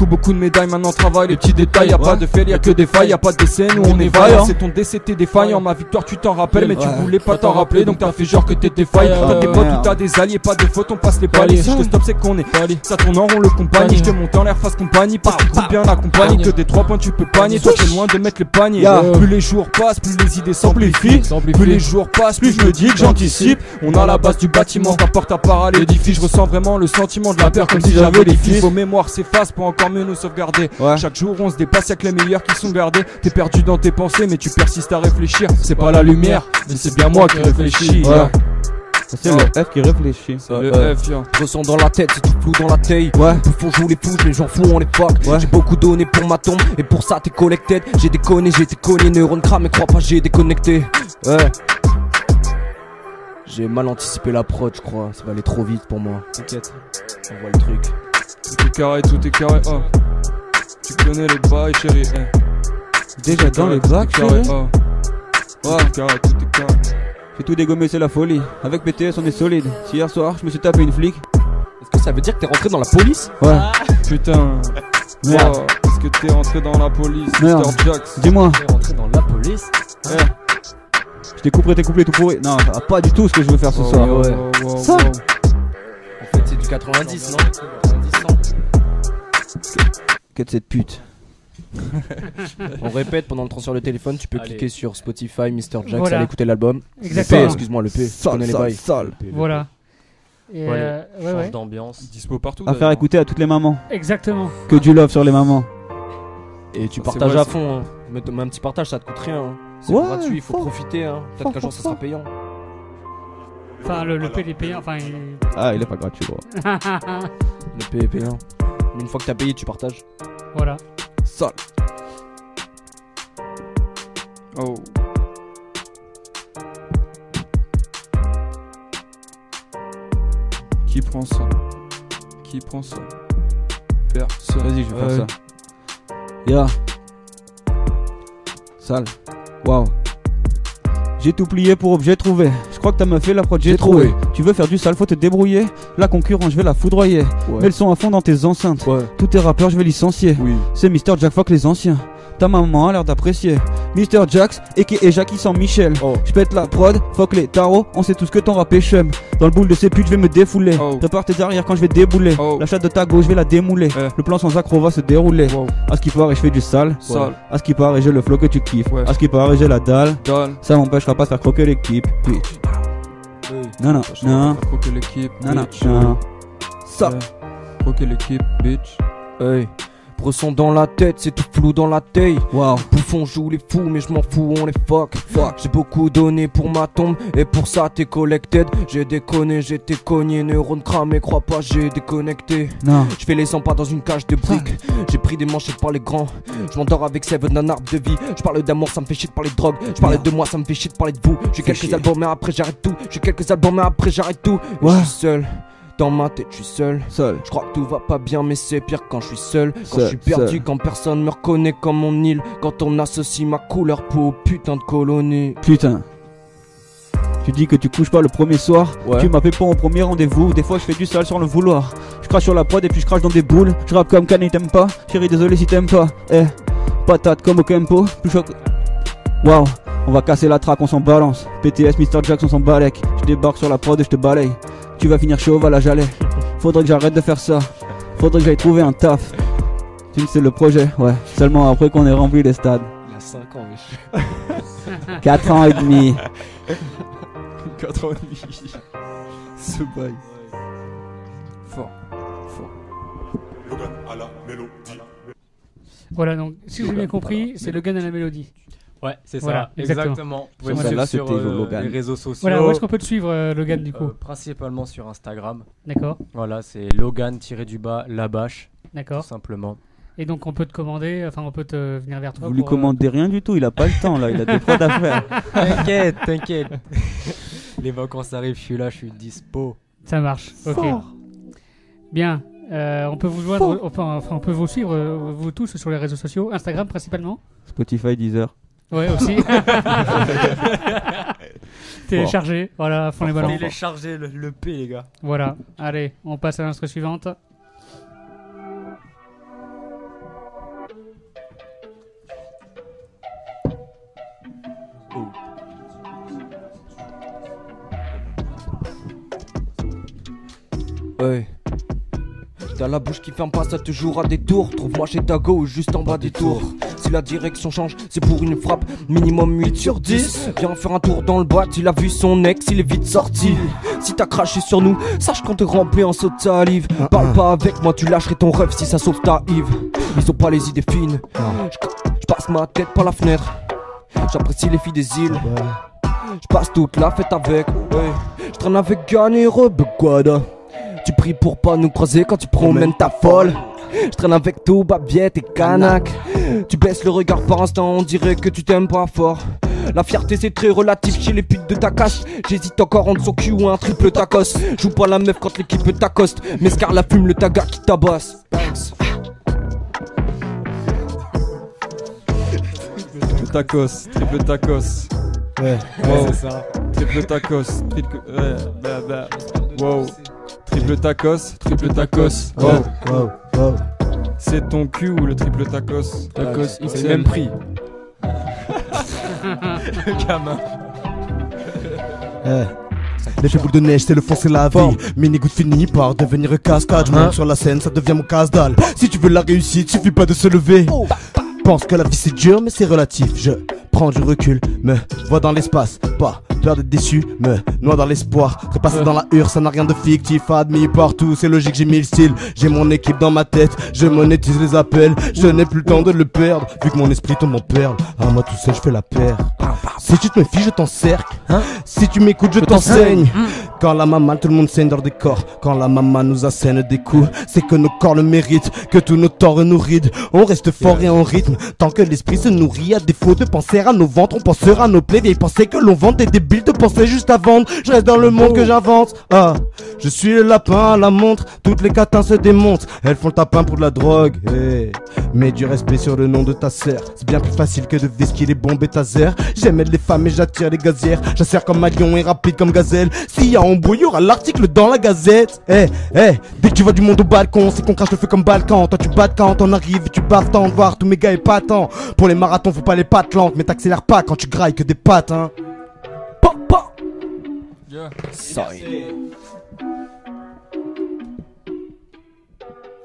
Beaucoup de médailles, maintenant travaille les petits détails. Y'a pas de fail, y'a que des failles, y'a pas de scènes où on est vaillant. C'est ton décès, t'es défaillant. Ma victoire, tu t'en rappelles, mais tu voulais pas t'en rappeler. Donc t'as fait genre que t'étais faillant. T'as des potes ou t'as des alliés, pas de faute, on passe les paliers. Si je te stop, c'est qu'on est palier. Ça tourne en rond le compagnie. Je te monte en l'air face compagnie. Parce que tu bien accompagné. Que des 3 points, tu peux panier. Toi, t'es loin de mettre le panier. Plus les jours passent, plus les idées s'amplifient. Plus les jours passent, plus je me dis que j'anticipe. On a la base du bâtiment, ta porte à part à l'édifice. Je ressens vraiment le sentiment de la peur comme si j'avais les fils. Vos mémoires s'effacent pour encore mieux nous sauvegarder. Chaque jour on se dépasse, y'a que les meilleurs qui sont gardés. T'es perdu dans tes pensées mais tu persistes à réfléchir. C'est pas la lumière mais c'est bien moi qui réfléchis. C'est le F qui réfléchit. C'est le F, yo. Ressens dans la tête, c'est tout flou dans la taille. Ouais. Bouffon joue les fous, les gens fous, on les fuck. Ouais. J'ai beaucoup donné pour ma tombe, et pour ça t'es collected. J'ai déconné, neurones crame, mais crois pas, j'ai déconnecté. Ouais. J'ai mal anticipé la prod, je crois. Ça va aller trop vite pour moi. T'inquiète. On voit le truc. Tout est carré, tout est carré. Oh. Tu connais les bails, chérie. Eh. Déjà dans les bacs, carré. Oh. Tout est carré, tout est carré. J'ai tout dégommé, c'est la folie. Avec BTS, on est solide. Si hier soir, je me suis tapé une flic. Est-ce que ça veut dire que t'es rentré dans la police? Ouais. Putain. Merde. Oh. Est-ce que t'es rentré dans la police, Merde. Mr. Jax? Dis-moi. T'es rentré dans la police? Ouais. Je t'ai coupé tes couplets tout pourri. Non, ça va pas du tout ce que je veux faire ce soir. Ouais. Ça. En fait, c'est du 90, non? 90, 100. Qu'est-ce cette pute? On répète pendant le transfert de téléphone, tu peux cliquer sur Spotify, Mr. Jax, Voilà. aller écouter l'album. Exactement. Le P, excuse-moi, le P. Tu connais les bails. Voilà. Et change d'ambiance. Dispo partout. À faire écouter à toutes les mamans. Exactement. Que du love sur les mamans. Et tu Ça, partages c'est vrai, à fond. Hein. Mets un petit partage, ça te coûte rien. Hein. C'est Ouais, gratuit, il faut profiter. Hein. Peut-être qu'un jour ça sera payant. Enfin, le P, il est payant. Enfin, Ah, il est pas gratuit, gros. Le P est payant. Mais une fois que t'as payé, tu partages. Voilà. Sale. Oh. Qui prend ça? Qui prend ça? Personne. Vas-y, je vais faire ça. Ya. Sale. Waouh. J'ai tout plié pour objet trouvé. Je crois que t'as me fait la prod, j'ai trouvé. Tu veux faire du sale, faut te débrouiller. La concurrence, je vais la foudroyer. Ouais. Mets le son à fond dans tes enceintes. Ouais. Tous tes rappeurs, je vais licencier. Oui. C'est Mr. Jack, fuck les anciens. Ta maman a l'air d'apprécier. Mr. Jax et Jackie sans Michel. Oh. Je pète la prod, fuck les tarots. On sait tous que ton rap est chum. Dans le boule de ces putes, je vais me défouler. Oh. Prépare tes arrières quand je vais débouler. Oh. La chatte de ta gauche, je vais la démouler. Le plan sans accro va se dérouler. Wow. À ce qui paraît, je fais du sale. Sale. À ce qui paraît, j'ai le flow que tu kiffes. Ouais. À ce qui paraît, j'ai la dalle. Dalle. Ça m'empêchera pas de faire croquer l'équipe. Bitch. Non, non, non. Croquer l'équipe, Non, non, bitch. non. Ça. Croquer l'équipe, bitch. Hey. Ressens dans la tête, c'est tout flou dans la taille. Wow. Bouffon joue les fous, mais je m'en fous, on les fuck. J'ai beaucoup donné pour ma tombe, et pour ça t'es collected. J'ai déconné, j'étais cogné, neurones cramés, crois pas, j'ai déconnecté. Non. Je fais les 100 pas dans une cage de briques. J'ai pris des manchettes par les grands. Je m'endors avec Seven d'un arbre de vie. Je parle d'amour, ça me fait chier de parler de drogue. Je parle de moi, ça me fait chier de parler de vous. J'ai quelques albums, mais après j'arrête tout. J'ai quelques albums, mais après j'arrête tout. Et je suis seul. Dans ma tête, je suis seul. Je crois que tout va pas bien, mais c'est pire quand je suis seul. Quand je suis perdu, quand personne me reconnaît comme mon île. Quand on associe ma couleur peau au putain de colonie. Putain. Tu dis que tu couches pas le premier soir. Ouais. Tu m'appelles pas au premier rendez-vous. Des fois je fais du sale sans le vouloir. Je crache sur la prod et puis je crache dans des boules. Je rappe comme Kanye, t'aimes pas. Chérie, désolé si t'aimes pas. Eh, patate comme au Kempo. Plus choc. Waouh, on va casser la traque, on s'en balance. PTS, Mr. Jax, on s'en balèque. Je débarque sur la prod et je te balaye. Tu vas finir chauve à la Jalais. Faudrait que j'arrête de faire ça. Faudrait que j'aille trouver un taf. Tu sais, c'est le projet, ouais. Seulement après qu'on ait rempli les stades. Il a 5 ans, mais 4 ans et demi. 4 ans et demi. Ce bail. Fort. Logan à la mélodie. Voilà, donc si j'ai bien compris, c'est Logan à la mélodie. Ouais, c'est ça, Voilà, exactement. Vous pouvez me Celle-là, suivre c'était sur Logan. les réseaux sociaux. Voilà, où est-ce qu'on peut te suivre, Logan, du coup Principalement sur Instagram. D'accord. Voilà, c'est Logan-Labache. D'accord. Tout simplement. Et donc on peut te commander, enfin on peut te venir vers toi. Vous lui commandez rien du tout, il a pas le temps là, il a des prods à faire. T'inquiète. Les vacances arrivent, je suis là, je suis dispo. Ça marche, ok. Bien, on peut vous joindre, enfin on peut vous suivre, vous tous, sur les réseaux sociaux, Instagram principalement. Spotify, Deezer. Ouais, aussi. Télécharger, voilà, font les ballons. Télécharger le P, les gars. Voilà, allez, on passe à l'instru suivante. Ouais. T'as la bouche qui ferme pas, ça te jouera des tours. Trouve-moi chez Dago ou juste en bas des tours. Si la direction change, c'est pour une frappe. Minimum 8 sur 10. Viens faire un tour dans le boîte, il a vu son ex, il est vite sorti. Si t'as craché sur nous, sache qu'on te remplit en saut de salive. Parle pas avec moi, tu lâcherais ton rêve si ça sauve ta Yves. Ils ont pas les idées fines. Je passe ma tête par la fenêtre. J'apprécie les filles des îles. Je passe toute la fête avec, ouais. Je J'traîne avec Ganero, Bequada. Tu pries pour pas nous croiser quand tu promènes ta folle. J'traîne avec Touba, Viet et Kanak. Tu baisses le regard par instant, on dirait que tu t'aimes pas fort. La fierté c'est très relatif chez les putes de ta casse. J'hésite encore entre son cul ou un triple tacos. Joue pas la meuf quand l'équipe t'accoste. Mais Scar la fume, le taga qui tabasse. Triple tacos, triple tacos. Ouais, wow. c'est ça. Triple tacos, wow. Triple tacos, triple tacos. Wow. C'est ton cul ou le triple tacos? Tacos, c'est le même prix. Le gamin. L'effet boule de neige, c'est le fond, c'est la vie. Mini goutte finit par devenir cascade. Je monte sur la scène, ça devient mon casse-dalle. Si tu veux la réussite, suffit pas de se lever. Pense que la vie c'est dur, mais c'est relatif. Je prends du recul, me vois dans l'espace. Pas peur d'être déçu, me noie dans l'espoir. Repasser dans la hure, ça n'a rien de fictif. Admis partout, c'est logique, j'ai mis le style. J'ai mon équipe dans ma tête, je monétise les appels. Je n'ai plus le temps de le perdre, vu que mon esprit tombe en perle. À moi tout seul, je fais la paire. Si tu te méfies, je t'encercle. Si tu m'écoutes, je t'enseigne. Quand la maman, tout le monde saigne dans des corps. Quand la maman nous assène des coups, c'est que nos corps le méritent, que tous nos torts nous rident. On reste fort et en rythme, tant que l'esprit se nourrit. À défaut de penser à nos ventres, on pensera à nos plaies. Vieilles pensées que l'on vend, des débiles de penser juste à vendre. Je reste dans le monde que j'invente. Je suis le lapin à la montre, toutes les catins se démontent. Elles font le tapin pour de la drogue. Mets du respect sur le nom de ta sœur. C'est bien plus facile que de vesquiller les bombes et taser. J'aime les femmes et j'attire les gazières. J'assère comme un lion et rapide comme gazelle. S'il y a embrouille, il y aura l'article dans la gazette. Dès que tu vois du monde au balcon, c'est qu'on crache le feu comme Balkan. Toi tu bats quand on arrive et tu passes temps de voir tous mes gars épatants. Pour les marathons, faut pas les pattes lentes, mais t'accélères pas quand tu grailles que des pattes, hein. Papa. Sorry.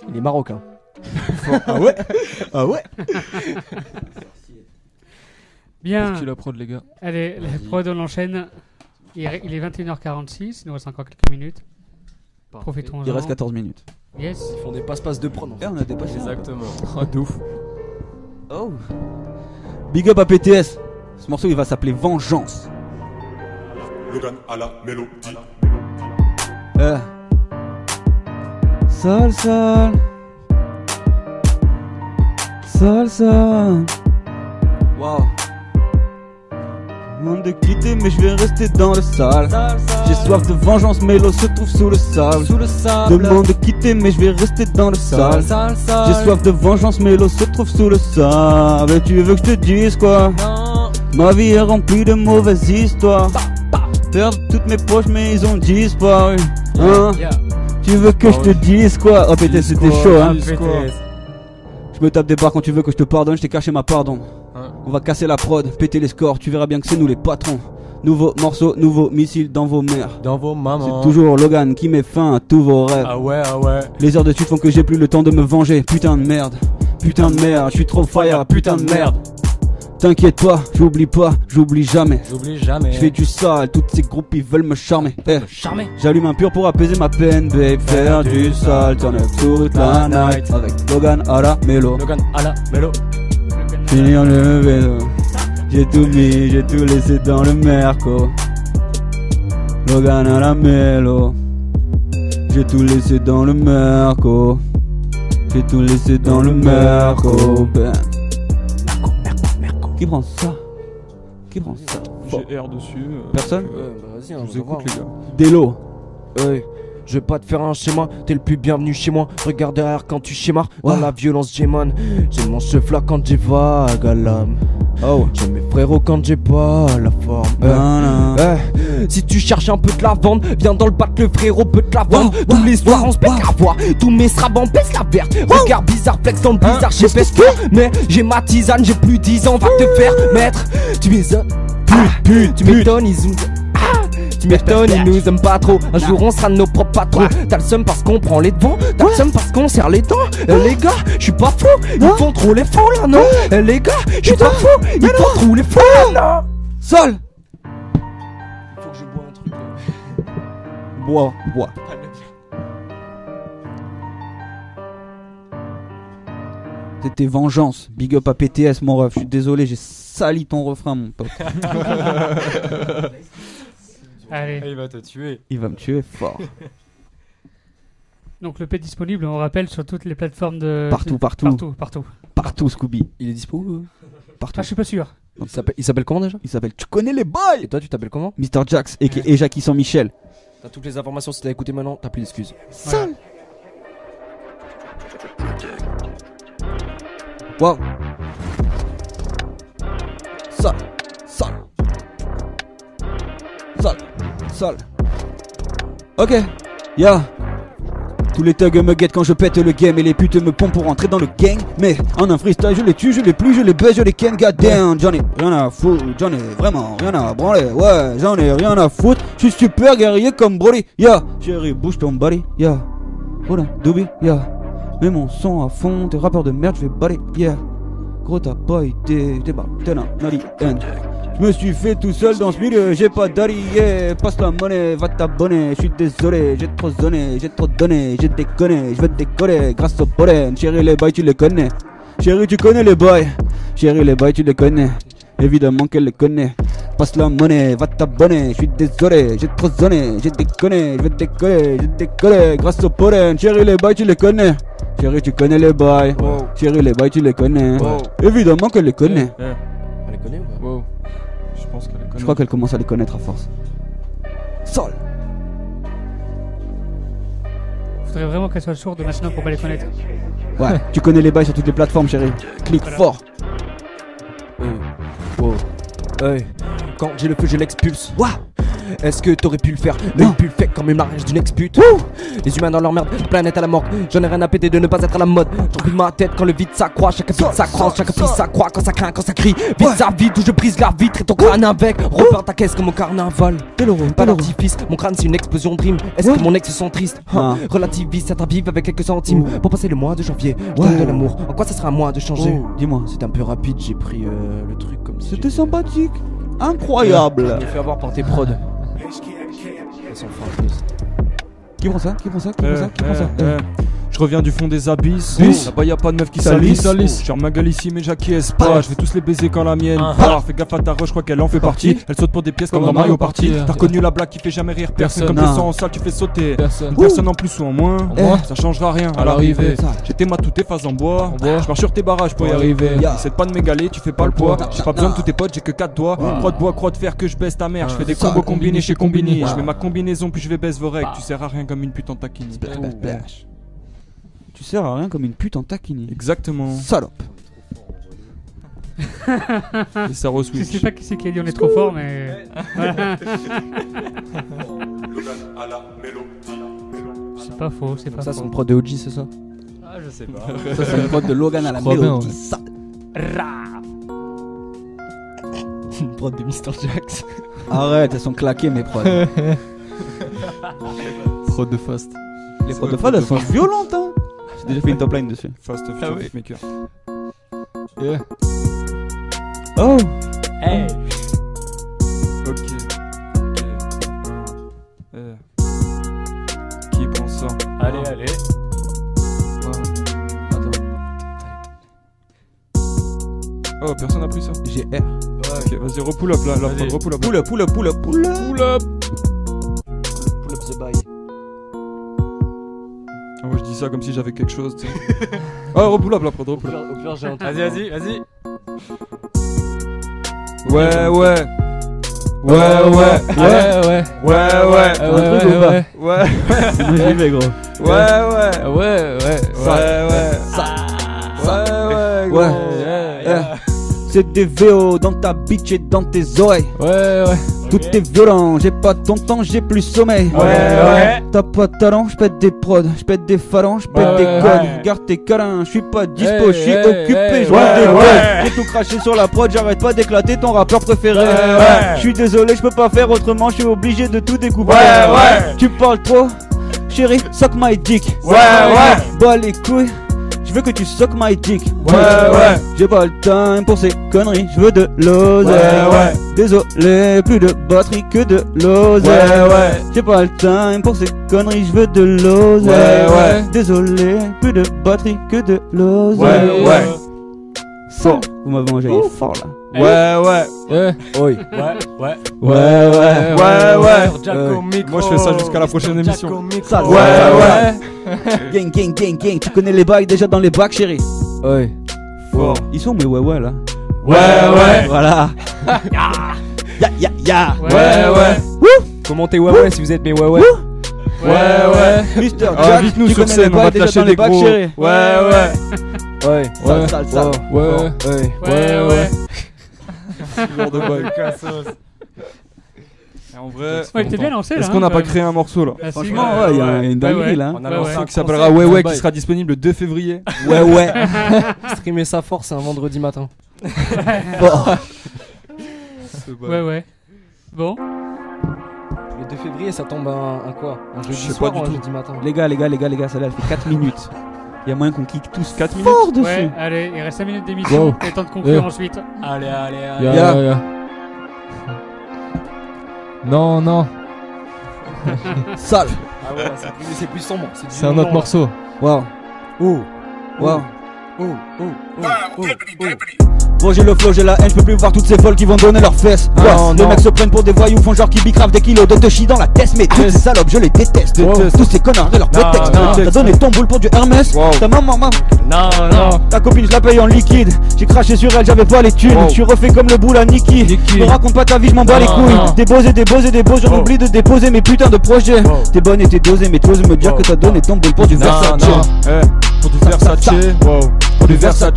Il est marocain. Ah ouais. Ah ouais. Bien. Parti la prod, les gars. Allez, la prod, on enchaîne. Il est 21h46, il nous reste encore quelques minutes. Profitons-en. Il reste 14 minutes. Yes. Ils font des passe-passe de prod. Et on a dépassé. Exactement. Ah, de ouf. Oh. Big up à PTS. Ce morceau il va s'appeler Vengeance. Logan à la mélodie. Seul. Wow. Monde de quitter mais je vais rester dans le sale. J'ai soif de vengeance mais l'eau se trouve sous le sable. Demande de quitter mais je vais rester dans le sale. J'ai soif de vengeance mais l'eau se trouve sous le sable. Et tu veux que je te dise quoi? Ma vie est remplie de mauvaises histoires. Perdre toutes mes poches mais ils ont disparu. Tu veux que je te dise quoi? Oh pété c'était chaud hein. Je me tape des barres quand tu veux que je te pardonne. Je t'ai caché ma pardon. On va casser la prod, péter les scores. Tu verras bien que c'est nous les patrons. Nouveau morceau, nouveau missile dans vos mers. Dans vos mamans. C'est toujours Logan qui met fin à tous vos rêves. Ah ouais. Les heures de suite font que j'ai plus le temps de me venger. Putain de merde, je suis trop fire, putain de merde. T'inquiète pas, j'oublie pas, j'oublie jamais. Je fais du sale, toutes ces groupes ils veulent me charmer. J'allume un pur pour apaiser ma peine, babe. Faire du sale, turn up toute la night. Avec Logan à la mélo. Finir le vélo. J'ai tout mis, j'ai tout laissé dans le merco. Logan à la mélo. J'ai tout laissé dans le merco. J'ai tout laissé dans le merco. Qui prend ça? J'ai R dessus. Personne? Vas-y, je vous écoute les gars. Délo. Je vais pas te faire un schéma, t'es le plus bienvenu chez moi. Regarde derrière quand tu schémas. Dans la violence j'émane. J'ai mon chef là quand j'ai vague à l'âme. J'ai mes frérots quand j'ai pas la forme. Si tu cherches un peu de la vente, viens dans le bac, le frérot peut te la vendre. Tous les soirs on se pète la voix. Tous mes strabans baissent la verte. Regarde bizarre, flex dans le bizarre, j'ai fait ce que. Mais j'ai ma tisane, j'ai plus 10 ans, va te faire mettre. Tu m'étonnes, tu m'étonnes, ils ont. Tu m'étonnes, ils nous aiment pas trop. Un jour on sera nos propres patrons. T'as le seum parce qu'on prend les devants. T'as le seum parce qu'on serre les dents. Les gars, j'suis pas fou. Ils font trop les fous là, non? Les gars, j'suis pas fou. Ils font trop les fous là, non? Sol. Faut que je bois un truc. Bois. C'était Vengeance. Big up à PTS mon ref. Je suis désolé, j'ai sali ton refrain mon pote. Allez. Il va te tuer. Il va me tuer fort. Donc le P est disponible, on rappelle, sur toutes les plateformes de... Partout, Scooby. Il est dispo partout. Ah, je suis pas sûr. Il s'appelle comment déjà? Il s'appelle Tu connais les boys. Et toi, tu t'appelles comment? Mr. Jax et Jackie sans Michel. T'as toutes les informations, si t'as écouté maintenant, t'as plus d'excuses. Sale. Wow. Sale. Ok, yeah. Tous les thugs me guettent quand je pète le game et les putes me pompent pour rentrer dans le gang. Mais en un freestyle je les tue, je les plie, je les baise, je les ken. Goddamn, j'en ai rien à foutre, j'en ai vraiment rien à branler. Ouais, j'en ai rien à foutre, je suis super guerrier comme Broly. Yeah, chérie, bouge ton body. Yeah, voilà, Dobby. Yeah, mets mon son à fond, t'es rappeur de merde, je vais baller. Yeah, gros t'as pas été, t'es un alien. Je me suis fait tout seul dans ce milieu, j'ai pas d'allié. Passe la monnaie, va t'abonner. Je suis désolé, j'ai trop zoné, j'ai trop donné, j'ai déconné, je vais te décoller grâce au pollen. Chérie les boys tu les connais, chérie tu connais les boys, chérie les boys tu les connais, évidemment qu'elle les connaît. Passe la monnaie, va t'abonner. Je suis désolé, j'ai trop zoné, j'ai déconné, je vais te décoller, j'ai décollé grâce au pollen. Chérie les boys tu les connais, chérie tu connais les boys, chérie les boys tu les connais, évidemment qu'elle les connaît. Elle les connaît ou pas? Je pense qu'elle les connaît. Je crois qu'elle commence à les connaître à force. Sol. Faudrait vraiment qu'elle soit sourde maintenant pour pas les connaître. Ouais, tu connais les bails sur toutes les plateformes, chérie. Clique fort. Hey. Quand j'ai le feu, je l'expulse. Waouh. Est-ce que t'aurais pu le faire? Non. Pu le faire quand même l'arrêt d'une ex-pute. Les humains dans leur merde, planète à la mort. J'en ai rien à péter de ne pas être à la mode. J'empile ma tête quand le vide s'accroît. Chaque bite s'accroche, chaque prise s'accroît. Quand ça craint, quand ça crie. Vite ça vide où je brise la vitre et ton crâne avec. Repars ta caisse comme au carnaval. Pas d'artifice, mon crâne c'est une explosion de rime. Est-ce que mon ex se sent triste? Relativise, ça t'avive avec quelques centimes. Pour passer le mois de janvier, je donne de l'amour. En quoi ça sera à moi de changer? Dis-moi. C'est un peu rapide, j'ai pris le truc comme si. C'était sympathique. Incroyable. Je me fais avoir par tes prods. Qui prend ça? Je reviens du fond des abysses. Là-bas y'a pas de meuf qui salisse. Genre ma gueule ici mais j'acquiesce pas. Je vais tous les baiser quand la mienne part. Fais gaffe à ta roche, je crois qu'elle en fait partie. Elle saute pour des pièces comme dans Mario Party. T'as reconnu la blague qui fait jamais rire personne. Comme descends en salle tu fais sauter personne en plus ou en moins. Ça changera rien à l'arrivée. J'étais ma toutes tes phases en bois. Je marche sur tes barrages pour y arriver. Essaie pas de m'égaler, tu fais pas le poids. J'ai pas besoin de tous tes potes, j'ai que 4 doigts. Croix de bois, croix de fer que je baisse ta mère. Je fais des combos combinés chez Combini. Je mets ma combinaison puis je vais baisse vos règles. Tu sers à rien comme une pute en taquini. Tu sers à rien comme une pute en taquini. Exactement. Salope. Et ça re-switch. Je sais pas qui c'est qui a dit on est trop fort, mais. C'est pas faux, c'est pas ça, faux. c'est une prod de OG, c'est ça? Ah, je sais pas. Ça, c'est une prod de Logan à la mélodie. Une prod de Mr. Jax. Arrête, elles sont claquées mes prods. Prod de Fast. Les prods de Fast, elles sont violentes, hein. J'ai déjà fait une top line dessus. Fast Future Beatmaker. Yeah. Oh. Hey. Ok. Qui prend ça? Allez. Attends. Oh, personne n'a pris ça. J'ai R. Ok, vas-y, repull up là. Repull up. Pull up. Pull up the bye. Ah ouais, je dis ça comme si j'avais quelque chose, tu sais. Ah, repull up là, prod, repull up. Au pire, j'ai un truc. Vas-y. Ouais. J'y vais, gros. Ouais. C'est des VO dans ta bitch et dans tes oreilles. Ouais. Tout est violent, j'ai pas ton temps, j'ai plus sommeil. Ouais. T'as pas de talent, j'pète des prods, j'pète des phalanges, j'pète des codes. Garde tes câlins, j'suis pas dispo, j'suis occupé, j'vois des boys. J'ai tout craché sur la prod, j'arrête pas d'éclater ton rappeur préféré. J'suis désolé, j'peux pas faire autrement, j'suis obligé de tout découper. Tu parles trop, chérie, suck my dick. Bah les couilles. Je veux que tu suck my dick. J'ai pas le time pour ces conneries. Je veux de l'oseille. Désolé, plus de batterie que de l'oseille. J'ai pas le time pour ces conneries. Je veux de l'oseille. Désolé, plus de batterie que de l'oseille. Fort. Vous m'avez enjaillé fort là. Ouais. Oui. Ouais. Moi je fais ça jusqu'à la prochaine émission. Gang. Tu connais les bails déjà dans les bacs, chérie? Ouais. Fort. Ils sont mes ouais là. Ouais. Voilà. Ya. Ouais. Commentez ouais si vous êtes mes ouais. Ouais. Mister Ah, Jack, vite nous tu sur connais scène, les on va bails te déjà lâcher dans les des bacs, gros. chérie? Ouais. Ouais. Genre de bail. En vrai, Ouais, t'es bien lancé là. est-ce qu'on n'a pas créé un morceau là? Franchement, il y a une dinguerie là. On a lancé un Qui s'appellera Ouais qui sera disponible le 2 février. Ouais. Streamer sa force un vendredi matin. Ouais. Bon. Le 2 février, ça tombe un quoi? Un jeudi Je sais soir pas ou du un tout. jeudi matin? Les gars, celle-là elle fait 4 minutes. Il y a moyen qu'on kick tous 4 minutes. fort dessus. Ouais, allez, il reste 5 minutes d'émission. Wow. Et temps de conclure ensuite. Allez. Ya. Non. Sale. Ah ouais, c'est plus sombre. C'est un autre morceau. Wow. Oh. Bon, j'ai le flow, j'ai la haine, je peux plus voir toutes ces folles qui vont donner leurs fesses. Les mecs se prennent pour des voyous, font genre qui bicravent des kilos de te chie dans la tête. Mais toutes ces salopes, je les déteste. Tous ces connards de leur prétexte. T'as donné ton boule pour du Hermès. Ta maman. Non. Ta copine, je la paye en liquide. J'ai craché sur elle, j'avais pas les thunes. Je suis refait comme le boule à Niki. Me raconte pas ta vie, je m'en bats les couilles. Dépose, j'en oublie de déposer mes putains de projets. T'es bonne et t'es dosée, mais t'oses me dire que t'as donné ton boule pour du Versace. Pour du Versace. Pour du Versace.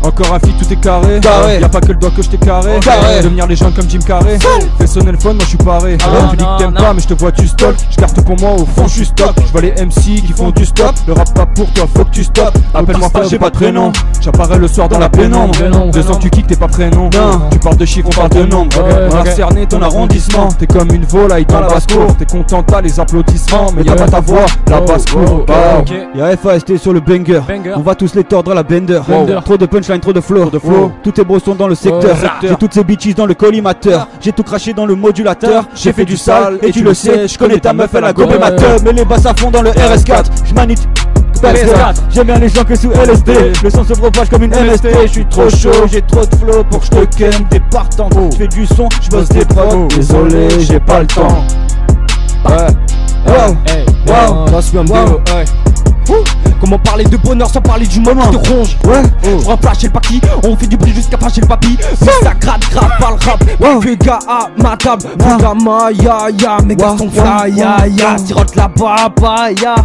Encore un feat, tout est carré. Y'a pas que le doigt que je t'ai carré. Devenir légende comme Jim Carrey. Fais sonner le phone, moi je suis paré. Tu dis que t'aimes pas, mais je te vois, tu stalk. Je carte pour moi, au fond je suis stop. Je vois les MC qui font du stop. Le rap pas pour toi, faut que tu stop. Appelle-moi frère, j'ai pas de prénom. J'apparais le soir dans la pénombre. 2 ans que tu kicks, t'es pas prénom. Tu parles de chiffres, on parle de nombres. On a cerné ton arrondissement. T'es comme une volaille dans la basse-cour. T'es content, t'as les applaudissements. Mais y'a pas ta voix, la basse-cour. Y'a FAST sur le banger. On va tous les tordre à la bender. Trop de punchline, trop de flow. Tous tes bros sont dans le secteur. J'ai toutes ces bitches dans le collimateur. J'ai tout craché dans le modulateur. J'ai fait du sale et tu le sais. Je connais ta meuf, elle a gobé ma teub. Mais les basses à fond dans le RS4. J'manite j'aime bien les gens que sous LSD. Le son se propage comme une MST. Je suis trop chaud, j'ai trop de flow pour que je te ken. T'es partant, je fais du son, je bosse des prods. Désolé, j'ai pas le temps. Là, suis un vidéo. Comment parler de bonheur sans parler du moment qui te ronge? Pour un flash et le paquis, on fait du bruit jusqu'à fâcher le papy. Mais ça gratte grave pas le rap. Que gars à ma table, Bugama, ya, mes gars sont fly, ya, sirote là-bas, ya.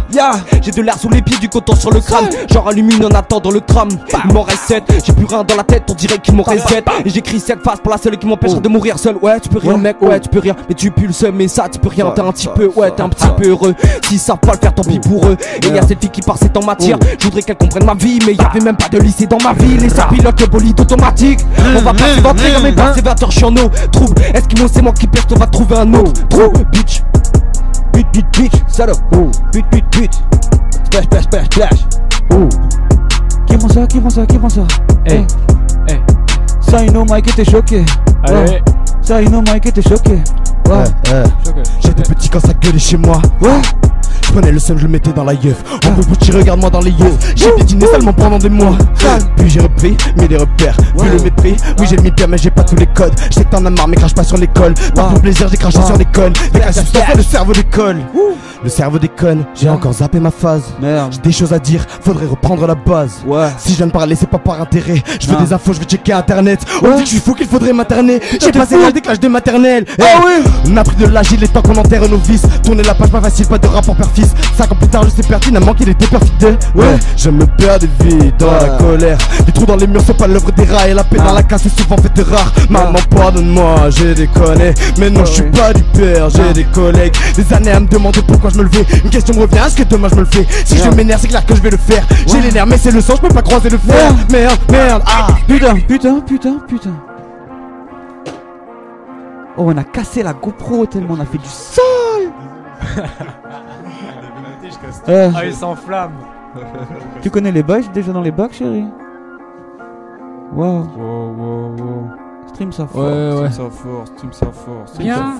J'ai de l'air sous les pieds, du coton sur le crâne. Genre allume une en attendant le tram. Il m'en reste 7, j'ai plus rien dans la tête, on dirait qu'il m'en reste 7. Et j'écris cette phase pour la seule qui m'empêchera de mourir seul. Ouais, tu peux rien, mec, ouais, tu peux rien. Mais tu pues le seum, mais ça, tu peux rien. T'es un petit peu, ouais, t'es un petit peu heureux. S'ils savent pas le faire, tant pis pour eux. Et y'a cette fille qui part, c'est en matière. Je voudrais qu'elle comprenne ma vie, mais y'avait même pas de lycée dans ma ville. Et ça pilote le bolide automatique. On va pas s'éventrer comme mes persévateurs, je suis en eau. Trouble, Eskimo, c'est moi qui peste, on va trouver un autre. Trouble, bitch. Bitch, salope. Bitch. Splash. Qui prend ça? Ça, Mike était choqué. Ça, Mike était choqué. J'étais petit quand ça gueulait chez moi. Je prenais le seum, je le mettais dans la yeuf. En peu petit, regarde-moi dans les yeux. J'ai piétiné seulement pendant des mois. Puis j'ai repris, mais des repères. Vu le mépris, oui j'ai le mi-pierre, mais j'ai pas tous les codes. Je sais que t'en as marre, mais crache pas sur l'école. Par ton plaisir, j'ai craché sur des connes. Mais la substance, le cerveau décolle. Le cerveau déconne, j'ai encore zappé ma phase. J'ai des choses à dire, faudrait reprendre la base. Si je viens de parler, c'est pas par intérêt. Je veux des infos, je vais checker internet. On me dit que je suis fou, qu'il faudrait materner. J'ai passé l'âge des clashs de maternelle. On a pris de l'âge, il est temps qu'on enterre nos vices. Tourner la page, pas facile, pas de rapport père-fils. 5 ans plus tard, je sais pertinemment qu'il était perfidèle. Je me perds de vie dans la colère. Les trous dans les murs, c'est pas l'œuvre des rats. Et la paix dans la casse, c'est souvent fait de rare. Maman, pardonne-moi, j'ai déconné. Mais non, je suis pas du père, j'ai des collègues. Des années à me demander pourquoi je me levais. Une question me revient, est-ce que demain je me le fais? Si je m'énerve, c'est clair que je vais le faire. J'ai les nerfs, mais c'est le sang, je peux pas croiser le fer. Merde, Putain. Oh, on a cassé la GoPro tellement on a fait du sol. Il s'enflamme. Tu connais les bugs déjà dans les bacs, chérie? Wow. Stream ça fort. Stream ça fort. Bien.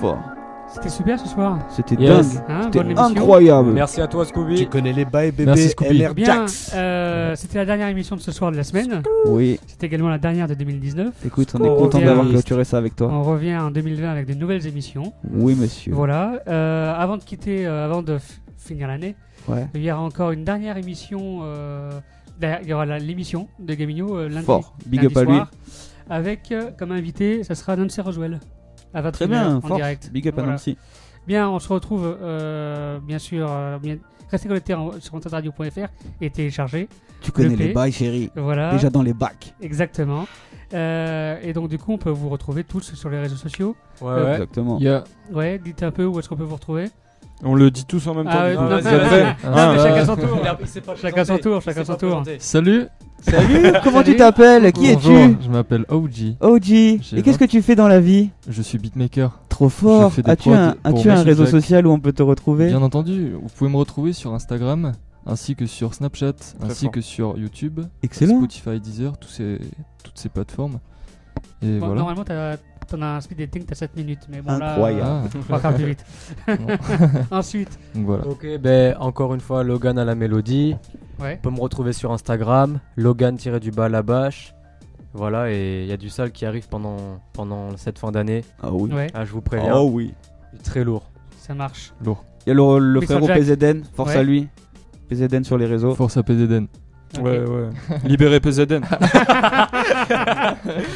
C'était super ce soir. C'était dingue. C'était incroyable. Merci à toi, Scooby. Tu connais les bails, bébé. Merci, Scooby. MR Bien, Jax. c'était la dernière émission de ce soir de la semaine. Oui. C'était également la dernière de 2019. Écoute, on est content d'avoir clôturé ça avec toi. On revient en 2020 avec de nouvelles émissions. Oui, monsieur. Voilà. Avant de quitter, avant de finir l'année, il y aura encore une dernière émission. Il y aura l'émission de Gamino lundi. Fort. Big lundi up à lui. soir, avec comme invité, ça sera Nancy Roswell. À 21h Très bien, en fort. direct. Big up à Nancy. Bien, on se retrouve bien sûr. Restez connectés sur wantedradio.fr et téléchargez. Tu connais les bails, chérie. Voilà. Déjà dans les bacs. Exactement. Et donc du coup, on peut vous retrouver tous sur les réseaux sociaux. Ouais, exactement. Ouais, dites un peu où est-ce qu'on peut vous retrouver. On le dit tous en même temps. Non, mais chacun son tour. Chacun son tour. Salut. Salut, comment tu t'appelles? Qui es-tu? Je m'appelle OG. OG. Et qu'est-ce que tu fais dans la vie? Je suis beatmaker. Trop fort. As-tu un réseau social où on peut te retrouver? Bien entendu. Vous pouvez me retrouver sur Instagram, ainsi que sur Snapchat, ainsi que sur YouTube. Excellent. Spotify, Deezer, toutes ces plateformes. Et voilà. Normalement, t'en as un speed dating, t'as 7 minutes, mais bon incroyable. Là, on va faire plus vite. Ensuite. Donc voilà. Ok, encore une fois, Logan à la mélodie. Ouais. On peut me retrouver sur Instagram, Logan-Labache. Voilà, et il y a du sale qui arrive pendant cette fin d'année. Ah oui. Ouais. Ah, je vous préviens. Oh oui. Très lourd. Ça marche. Lourd. Il y a le frérot PZN, force à lui. PZN sur les réseaux. Force à PZN. Okay. Ouais. Libérez PZN.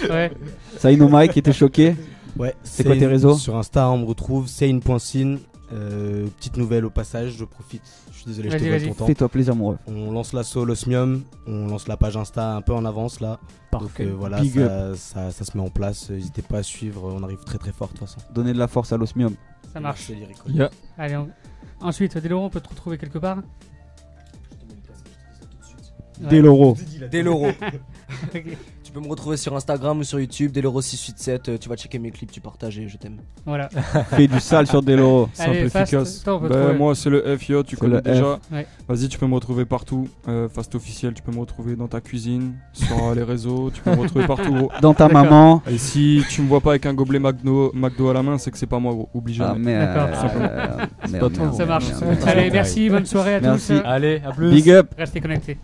Ouais. Saïno Mike était choqué. Ouais. C'est quoi tes réseaux? Sur Insta, on me retrouve Sein.sin. Petite nouvelle au passage, je profite. Je suis désolé, je te vole ton temps. Fais-toi plaisir, mon ref. On lance l'assaut l'Osmium, on lance la page Insta un peu en avance là. Parfait. Donc voilà, ça se met en place. N'hésitez pas à suivre, on arrive très très fort de toute façon. Donnez de la force à l'Osmium. Ça marche. Yeah. Allez, ensuite, Deloro, on peut te retrouver quelque part? Deloro. Deloro. Okay. Tu peux me retrouver sur Instagram ou sur YouTube, Deloro687. Tu vas checker mes clips, tu partages et je t'aime. Voilà. Fais du sale sur Deloro. Simple, efficace. Moi, c'est le FIO, tu connais déjà. Ouais. Vas-y, tu peux me retrouver partout. Fast officiel, tu peux me retrouver dans ta cuisine, sur les réseaux, tu peux me retrouver partout, gros. Dans ta maman. Et si tu me vois pas avec un gobelet McDo à la main, c'est que c'est pas moi, gros. Oublie jamais. Ah, merde. D'accord. C'est pas toi. Ça marche. Allez, merci, bonne soirée à tous. Allez, à plus. Big up. Restez connectés.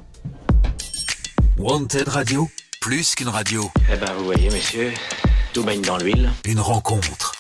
Wanted Radio, plus qu'une radio. Eh ben, vous voyez, messieurs, tout baigne dans l'huile. Une rencontre.